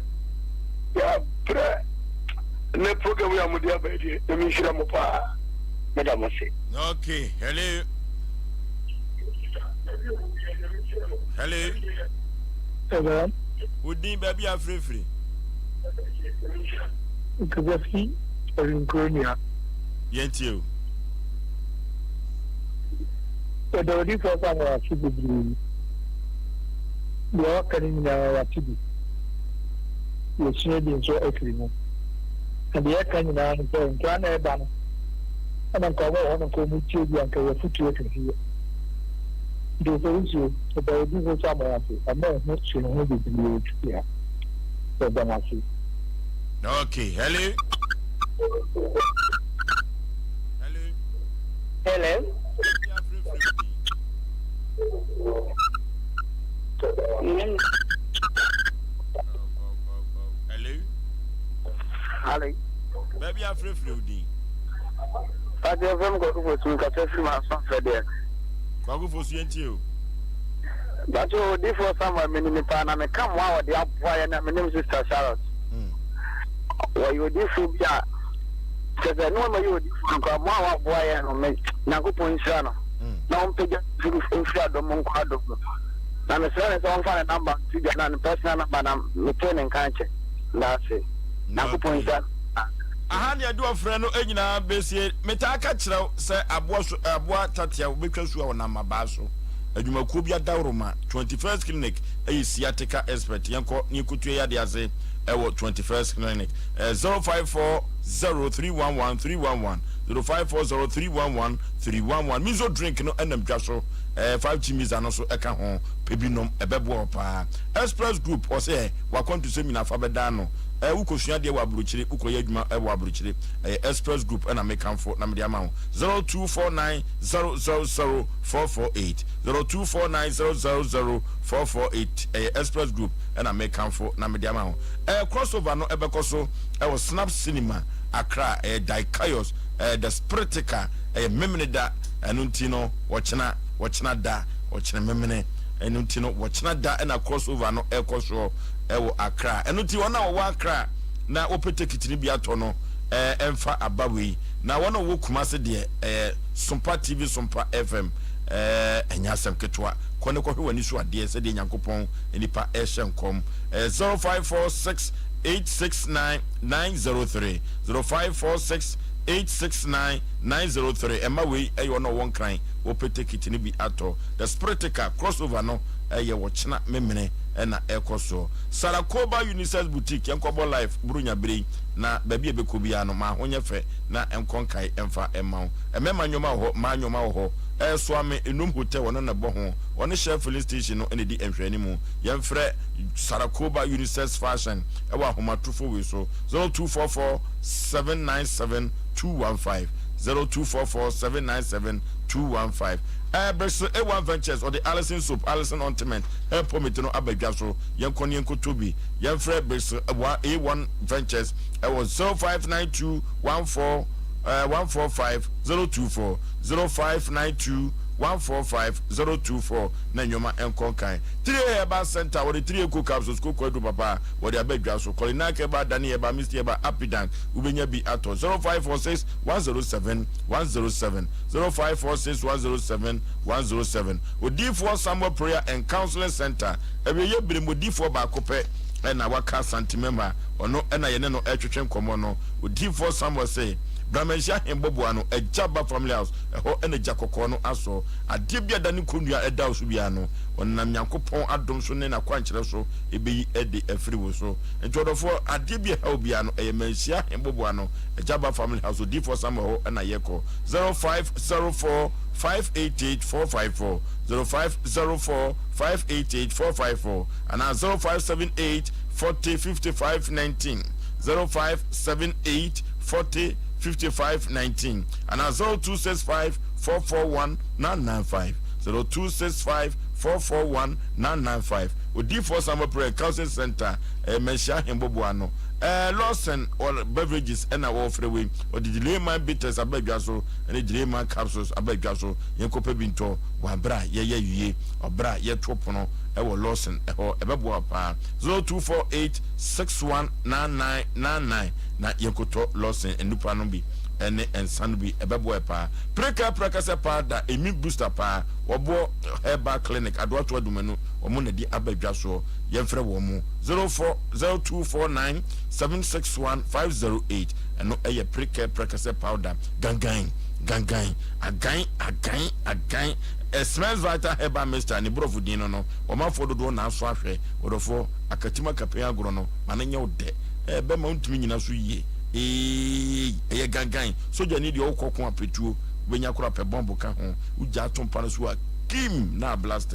G: Ya pre. Ne program we amudi abedi. Anyamisira mo pa. Madam say.
A: Okay, hello.
G: Hello.
A: Udi baby are free.
G: Kubafi Orinkonia.
A: Yentio.
G: The body for some of the we are carrying our TV. You're shading so excellent. And the air can now and plan a banner. And I'm covered on a community and cover situation here. The issue about this summer, I'm not sure who the village here. So, Damasi.
A: Okay, hello.
G: Hello. Hello.
A: Baby, I'm free.
G: I have go to my son for there.
A: Go for you.
G: But you did for someone, Minipan, and I come wow, the up and my name is Sister Charlotte. Well, you did for ya. Because I know you would come wow, boy, and make Nagupo in Shano. Now, I'm taking in Shadow Monquado. I'm a son of one number to get on personal number, I'm returning country. That's it. Nagupo in Shano.
A: I had a friend who engineer Bessie, Metaka Chrow, say Abua Tatia, because you are Nama Basso. And you Makubia Dauruma, 21st clinic, a sciatica expert, Yanko Nikutuya Diaze, ewo 21st clinic 0540311311 0540311311 mizo drink no enam dwaso 5G miza no so eka ho pebinom ebebo pa express group o say wakon to seminar fa beda no ukosua de wa buruchire ukoye adwuma wa buruchire express group na mekanfo na me ama ho 0249000448 0249000448 express group na mekanfo na me ama ho crossover no ebekoso was Snap Cinema Accra Dikaios the Spiritica Memenida Anuntino watchna da watchna memene Anuntino watchna da and a crossover no ekoso ewo Accra Anunti wana wa Accra na opete kitini biatono emfa abawi na wana wo Kumase de Sompa TV Sompa FM enya Asem ketwa kone ko hwani so ade se de Nyankopon nipa ehyenkom 0546869903 0546869903 Emma we ayo no one crying opete kitini bi ato the Spiritica crossover no ye watchna memene na ekoso Sarakoba Unisex Boutique yankobo life burunya bere na baby ebekobia no ma honye fe na enkonkai emfa emma emema nyoma ho ma nyoma ho so ame enum hotel wono na bo ho one share filling station no ene di enhwani mu yemfre Sarakoba Unisex Fashion ewa homatufo we so 0244797215 0244797215 Berso A1 Ventures or the Allison Soap, Allison Ointment, help Pomitino Abedjaso, Yankoni and Kotobi, Yanfred Berso A1 Ventures, I was 05921415 0592145024 Nanyoma and Konkai. 3 Eba Center or the 3 cook capsules cook to Papa, or the Abedjaso, Kolinaka, Dani Eba, Mr. Eba, Apidan, Ubenya be at 0546 107 107 0546 107 107. With D4 Summer Prayer and Counseling Center, every year be D4 Bakope. And our cast anti-member or no, and I know Etchem Comono with D4 Summer say. Brahmansha Mbobuano, a Jabba family house, a ho and a Jacocono aso, a dibia danukunya a daus biano, on Namyankopon Adamson and a quanchero, a be Eddie a free so, and to the four a dibia Helbiano, a Mensia Mbobuano, a Jabba family house with D4 Summer and a Yeko 0504 588 454 0504 588 454 and 0578 40 55 19 0578 40 5519 and 0265 441 995 0265 441 995 with D4 Summer Prayer Counseling Center Mensha Hembobuano Lawson or beverages and our freeway or the delay man bitters abegyaso and the delay man capsules abegyaso yenkope binto wa bra ye or bra ye tropono ewo Lawson or ebebo pa 0248 619999 na yenkoto Lawson and Nupanombi and Sanbi ebebo pa preka se pa da emi booster pa obo herbal clinic adwato adumenu omo na di abegyaso yemfre wo mu 0249 761 508 and no eye preka se powder gangan again smells vital herbal mixture ni brofudino no o ma fodo do na so ahwe odofo akatima kapea agro no mananya ode be ma ntumi nyina so yie eye gangan so je ni de okokon apetuo benya kura pe bombo ka ho uja atompa no so kim na blast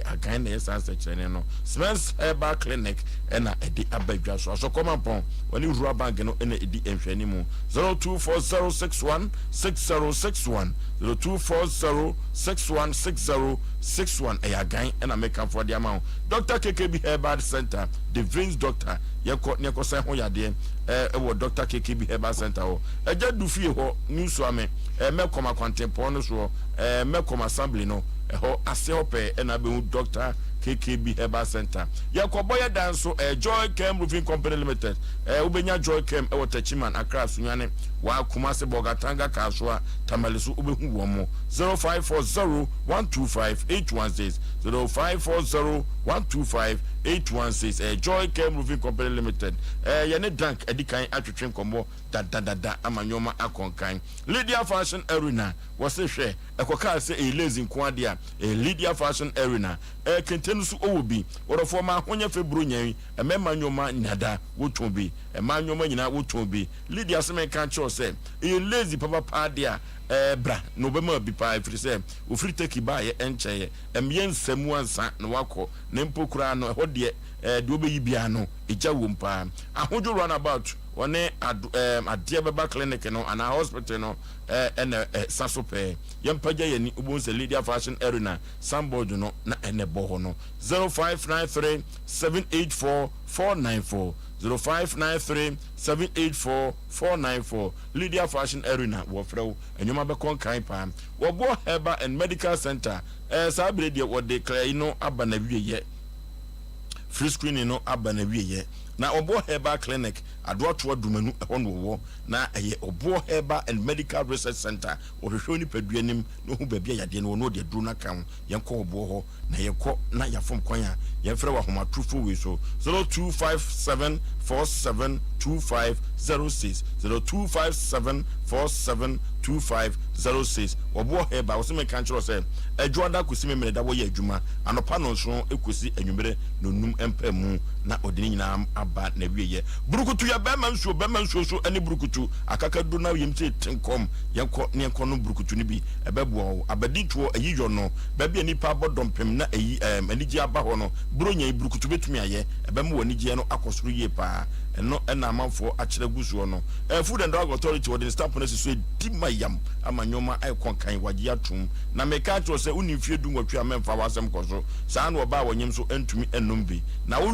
A: again na essence chene no smells herbal clinic na edi abadwa so come upon when you rub bank no na edi enhwani mu 024061 6061 0240616061 again na make am for the amount Dr. KKB Herbal Center the Veins Doctor yeko say ho yade wo Dr. KKB Herbal Center ho eja du fie ho newsu ame me koma kwantempo no so me koma assembly no ho ase ope na be Dr. KKB Herbal Center yakoboya danso Joy Chem Roofing Company Limited ubenya Joy Chem Tachiman Accra Sunyane wa Kumase Bogatanga Kaswa Tamalesu ubehu wo mo 0540 125 816 0540 125-816 Joy Care Moving Company Limited yene dank edikan atwetwe nkomo da amanyoma akonkan Lydia Fashion Arena wose hwe ekoka se lazy nkwade a Lydia Fashion Arena kentenu su owobi worofo ma honya febru nyan emanyoma nyada wotobi emanyoma nyina wotobi Lydia se men kan cho se lazy papa pade a bra no be ma bi pa ifiri se ofiri take ba ye encheye emyen samu ansa no wako ne mpokura no ho de de obeyi bia no eja wompa ahojo run about one adie baba clinic no ana hospital no sasope yempaja yani ubonse Lydia Fashion Arena samboard no na enebo no 0593 784 494 0593 784 494 Lydia Fashion Arena wofrew enyoma be konkan pa wobo Herbal and Medical Center sabre de wo declare no abanawiye free screening no abanawiye na obo Herbal Clinic adwoto adumanu ehono wo na eye obo Herbal and Medical Research Center ohwehwe ni paduanim no hu babia yade no no de duru na kan yenko obo ho na yekọ na yafom kwan a yefre wa homa trufo we so 0257472506 0257472506 obo Herbal wo se me kan chiro se adwoada kusime me da wo ye adwuma anopa no nso ekosi anwumere no num empamu na odini nyina aba na wieye burukutu ya bema nsuo so ani burukutu akakadu na yemte tenkom yenko ne yenko no burukutu ni bi ebebuo abadituo ayiyo no ba bia nipa bodompem na ayi anigi aba ho no buronya burukutu betumi aye ebem woni gie no akosoro yie pa eno na amanfo akire gusuo no Food and Drug Authority wodi stamp na so di mayam amanyoma ai konkan wagye atum na meka to se unimfie du nwatwe amemfa wasem koso saa na oba wonyem so entumi enum bi na wo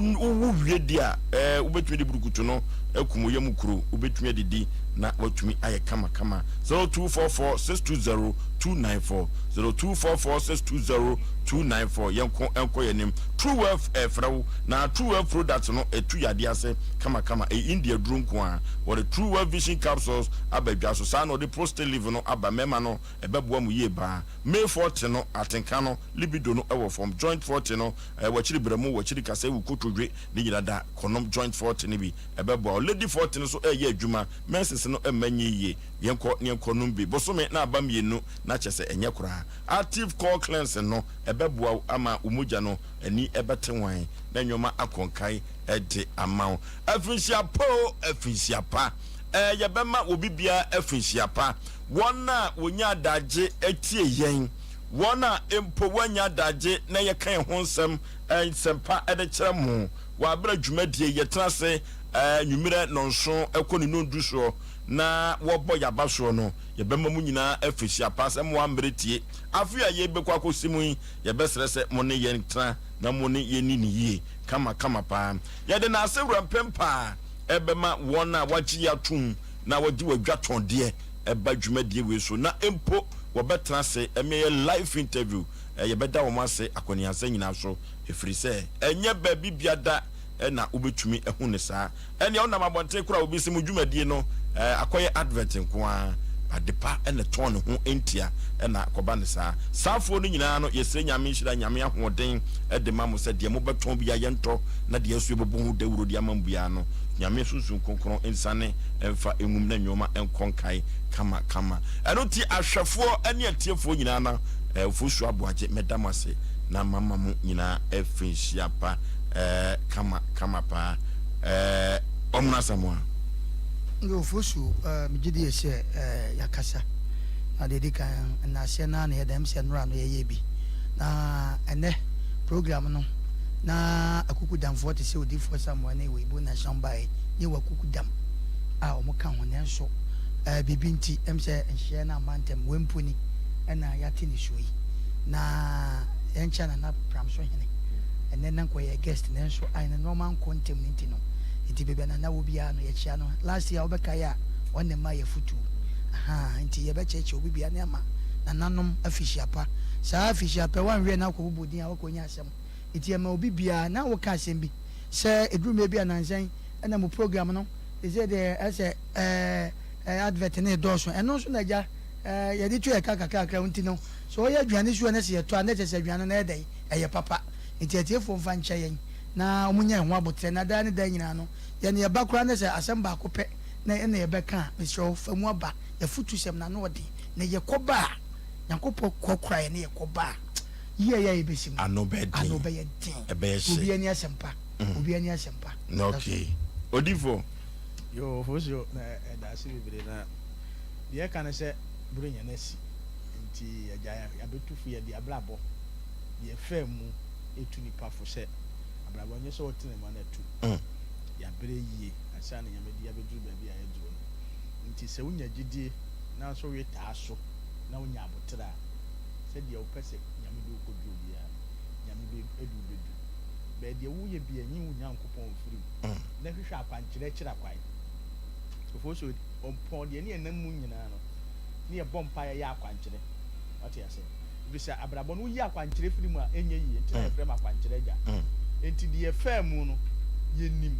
A: wie di a ubetumi di burukutu no ekumoye mukuru ubetumi didi na watumi aye kama 0244620294 0244620294 yenko yenim True Wealth frawo na True Wealth products no etu yade ase kama India drunko a wo the True Wealth Vision capsules abadwa so sa no the prostate liver no aba mema no ebeboa mu ye ba May 40 no atenka no libido no ewo from joint 40 no wachiri bremu wachiri kase wu kotodwe ni yirada konom joint 40 ni bi ebeboa lady 40 no so eye adwuma menses no emanye ye yenko numbi bosome na aba mienu na chese enye kura active core cleanse no ebeboa ama umuja no ani ebetenwan na nyoma akonkai ede amount afinsiapa yebema obibia afinsiapa wona wonya daje etie yen wona empo wonya daje na yekan ho nsem nsempa ede kyeremo wa bra dwumadie yetrase nwumire nonso ekoni nondu so na wobo yabaso no yebema mu nyina afinsiapa sem wa mberetie afia yebekwa kosimu yebesrese mo ne yentra na mo ne yenini yie kama pa yede na asewura mpempa ebema wona wachi atum na wadi wadwaton de eba dwumadie we so na empo wobetra se emeye live interview yebeda wo mase akoniansa nyina so efiri se enye ba bibiada na ubetumi ehune saa ene ona mabonte kura obi se mu dwumadie no akoye advert nko a adepa ene ton ho entia na koba ne saa saafo no nyina no yesre nyame nhira nyame ahoden de mamu se de mo beton bia yento na de asu ebobo hu dawuro de amam bia no nyame susu konkron ensane emfa engum na nyoma enkonkai kama eno ti ahwefo ene atiefo nyina na Osei Aboagye medamase na mama mu nyina efinhia pa kama pa omna samwa
B: ngo Osei migidi ese yakasa na dedika na se na na yedam se nra no ye bi na ene program no na akuku dam 40 se odi for Samuel na we bu na Sompa ye wakuku dam a omoka ho ne so bibinti emse enhye na mantem wempuni ena yati ni shoyi na encha na pram so hene ene nan ko ye guest ne so ai na normal contem ninti no iti bebe na wo bia no ye chia no last year obeka ya wonne ma ye futu nti ye be cheche obi bia na ma na nanom afishiapa sa afishiapa wan we na ko bubudin a wo nya asem iti e ma obi bia na wo ka asem bi se edrume bia na nsan ena mo program no is the as advert ne doso eno so na ja ye di tu e kakaka unti no so ye aduane so na se to na se aduane na edai eye papa nti atiefo mfa nkyɛ yɛn na ɔmunya ho abotre na da ne da nyina no yɛne yɛba kora ne sɛ asɛm baako pɛ na ɛna yɛbɛka a mesrɛ fa mu aba yɛfotu sɛm na no ɔde na yɛkɔba a nyankopɔn kɔkora yɛ ne yɛkɔba a yie yɛ yɛbɛsi mu ano bɛyɛ den obi ani asɛmpa obi ani asɛmpa
A: okay odifo
C: yo fosio na ɛdaase bebree na deɛ ka ne sɛ buru nya nasi nti agya yɛbɛtufu yɛ de abrabɔ deɛ fɛ mu etu nipa fo sɛ abrabɔ nyɛ sɛ ɔtena mu na etu yɛabere yie asa na nyame de yɛbɛduru baabi a yɛduru no nti sɛ wonya gyidie na so we taa so na wonya abotra sɛ deɛ wopɛ sɛ nyame de wokɔduru biara nyame de edu bedu bɛɛdeɛ woyɛ bi anyi wo nyankopɔn mfiri mu na hwehwɛ akwankyerɛ kyerɛ kwae sofo so ɔmpɔn deɛ ne yɛnam mu nyinaa no ne yɛbɔ mpa yɛ akwankyerɛ wate asɛ bisa abrabɔ no woyi akwankyerɛ firi mu a ɛnyɛ yie nti na yɛfrɛ m akwankyerɛ gya enti deɛ faa mu no yɛnim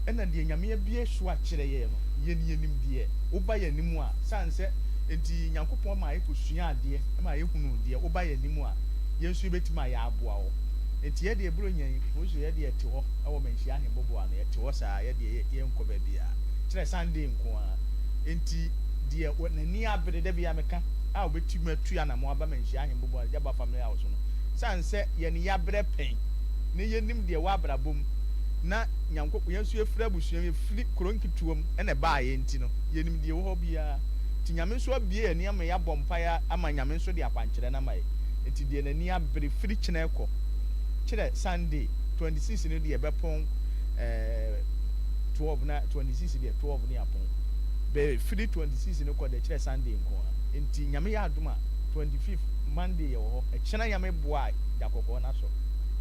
C: ɛna deɛ nyame abie so akyerɛ yɛ no yɛnim deɛ woba yɛ anim a san sɛ enti nyankopɔn ma yɛkɔsua adeɛ ma yɛhunu deɛ woba yɛ anim a yɛn nso yɛbɛtumi a yɛaboa wo enti yɛde eburo nyan fosu yɛde yɛte hɔ ɛwɔ manhyia ahembobo ano yɛte hɔ saa yɛde yɛnkɔ baabi a kyerɛ Sunday nko a enti deɛ n'ani abere da bia meka a wobɛtumi atu anamo aba manhyia ahembobo ano gyaba family house no san sɛ yɛne yɛabrɛ pɛn ne yɛnim deɛ wɔabrabom na nyankopɔn yɛnso yɛfiri abusua yɛfiri kronketuom ɛna baa yɛ enti no yɛnim deɛ wɔ hɔ biara nti nyame nso abie yɛni ama yɛabɔ mpaeɛ ama nyame nso de akwankyerɛ na ma yɛ enti deɛ n'ani abere firi kyena ɛkɔ kyerɛ Sunday 26 no deɛ bɛpɔn 12 na 26 deɛ 12 ne apɔn bɛ firi 26 no kɔ deɛ kyerɛ Sunday nko a enti nyame yɛ adom a 25 Monday yɛ wɔ hɔ ɛkyena nyame boa da kɔkɔɔ na so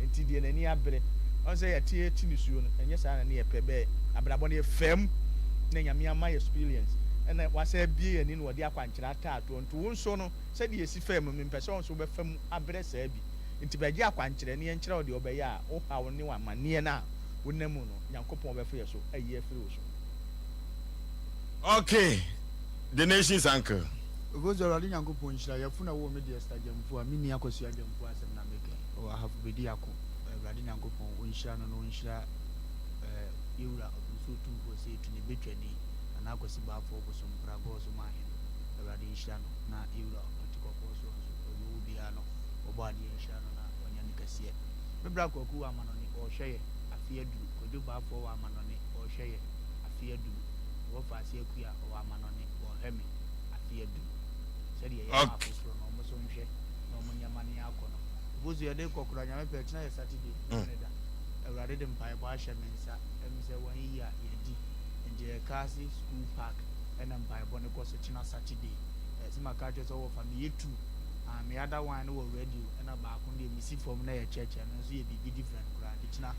C: enti deɛ n'ani abere on sɛ yɛte ti ne suo no ɛnyɛ saa na ne yɛpɛ bɛ abrabɔ no yɛfam na nyame ama yɛ experience ɛna wasɛ bie yɛni no wɔde akwankyerɛ ataato nto wo nso no sɛdeɛ yɛsi fam mempɛ sɛ wo nso wobɛfam abrɛ saa bi nti bɛgye akwankyerɛ ne yɛnkyerɛ wo deɛ ɔbɛyɛ a wohaw ne wamanneɛ no a wonam mu no nyankopɔn bɛfa yɛ so ayi afiri wo so
A: okay the nation's uncle
F: Ogozo rali nyankopɔn nhyira yɛfuna wo me deɛ stagyamfo a menni akɔsua adwamfo asɛm na meka o ahafo bedi ako rali nyankopɔn onhyira no no onhyira yewura ɔbunso tumfo sɛ tu ne betwani ana akɔsi baafo bosom prago so mahen rali nhyira no na yewura ɔtikɔkɔ so ɔwo bia no ɔbɔ ade nhyira no na ɔnya ne kɛseɛ bebra kɔku wa amanɔne ɔhwɛ yɛ afie aduru kɔdu baafo wa amanɔne ɔhwɛ yɛ afie aduru wɔfa ase akua ɔwɔ amanɔne ɔhwɛ me afie aduru sɛdeɛ yɛ afosoro no ɔmo so nhwɛ na ɔmo nyama ne akɔ no bozu yɛde kɔkora nyame pɛ kyena yɛ Saturday ne da awurade de mpaebɔ ahyɛ me nsa ɛmi sɛ wɔn yi a yɛdi ngyɛ kaase school park ɛna mpaebɔ ne kɔ so kyena Saturday ɛsima ka kyerɛ sɛ wɔfa me yɛtu me ada one no wɔ radio ɛna baako deɛ mesi fam na yɛ kyerɛkyerɛ no nso yɛ biribi different koraa de kyena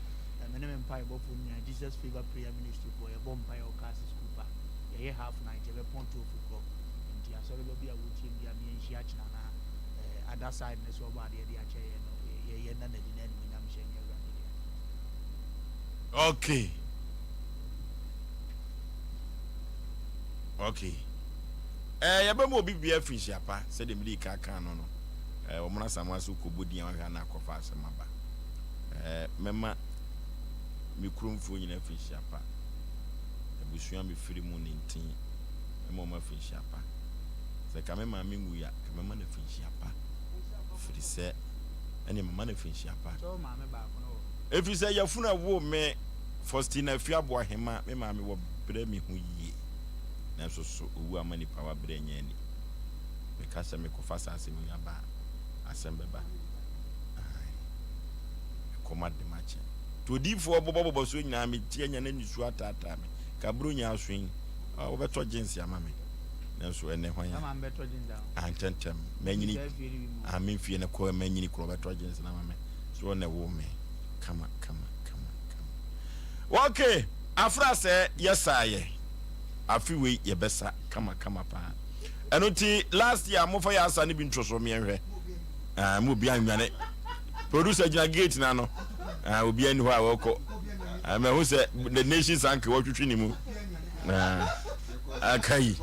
F: me ne me mpaebɔfo nyinaa Jesus Favor Prayer Ministry for yɛbɔ mpaeɛ wɔ kaase school park yɛyɛ half night yɛbɛpɔn 12 o'clock nti asɔre baabi a wɔtie bia me yɛnhyia kyena na other side ne so ɔbɔ adeɛ de akyɛ yɛ no yɛyɛ na nadi na animuonyam hyɛ nyɛ awurade deɛ
A: okay okay yɛbɛma obi bia firi hyiapa sɛdeɛ mede ka ka no no ɔmona samoa so kɔbɔdi a wahwɛ na akɔfa asɛm aba mɛma me kuromfoɔ nyina firi hyiapa abusua mefiri mu ne ntin mɛma ɔma firi hyiapa sɛ ka mɛma me ngu ya ka mɛma na firi hyiapa firi sɛ ɛne mama na firi hyiapa ɛfiri sɛ yɛfunu wo me Faustina fi Aboahema me maame wɔ brɛ me ho yie nanso so owu ama nipa wa brɛ nya ani me ka sɛ me kɔfa sase me aba asɛm bɛba kɔma de mache to difo bɔbɔbɔ so nyina me tie nya na nisu atata me ka bro nya aswen wo bɛtɔ jeans ama me nanso ɛne hwan ya ama bɛtɔ jeans da antentem manyini amen fie ne kɔ manyini kɔ bɛtɔ jeans na ama me so ne wo me kama okay afra sɛ yesaye afiwe yebesa kama pa eno ti last year mo fa ya asa ne bi ntroso me nhwe mo bi anwane producer gina gate na no obi ani ho a woko me hu se the nation sank wotwetwe ni mu akai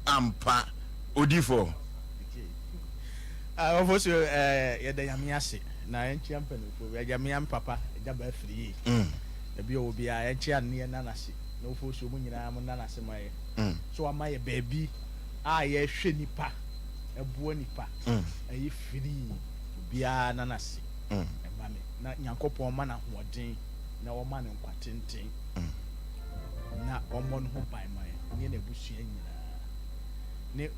A: ampa odifo
C: Oforisuo yɛda Nyame ase na yɛnkyia mpanimfo yɛgyamea papa ɛgyaba afiri ebi obi a yɛnkyia ne nanase na Oforisuo mu nyinaa mu nanase ma yɛ so ama yɛ baabi a yɛhwɛ nipa ɛboa nipa ɛyɛ firi obi a nanase mame na nyankopɔn ma na hoɔden na wɔma no nkwa tenten na ɔmmɔ no ho ban ma yɛ ne na abusua nyinaa ne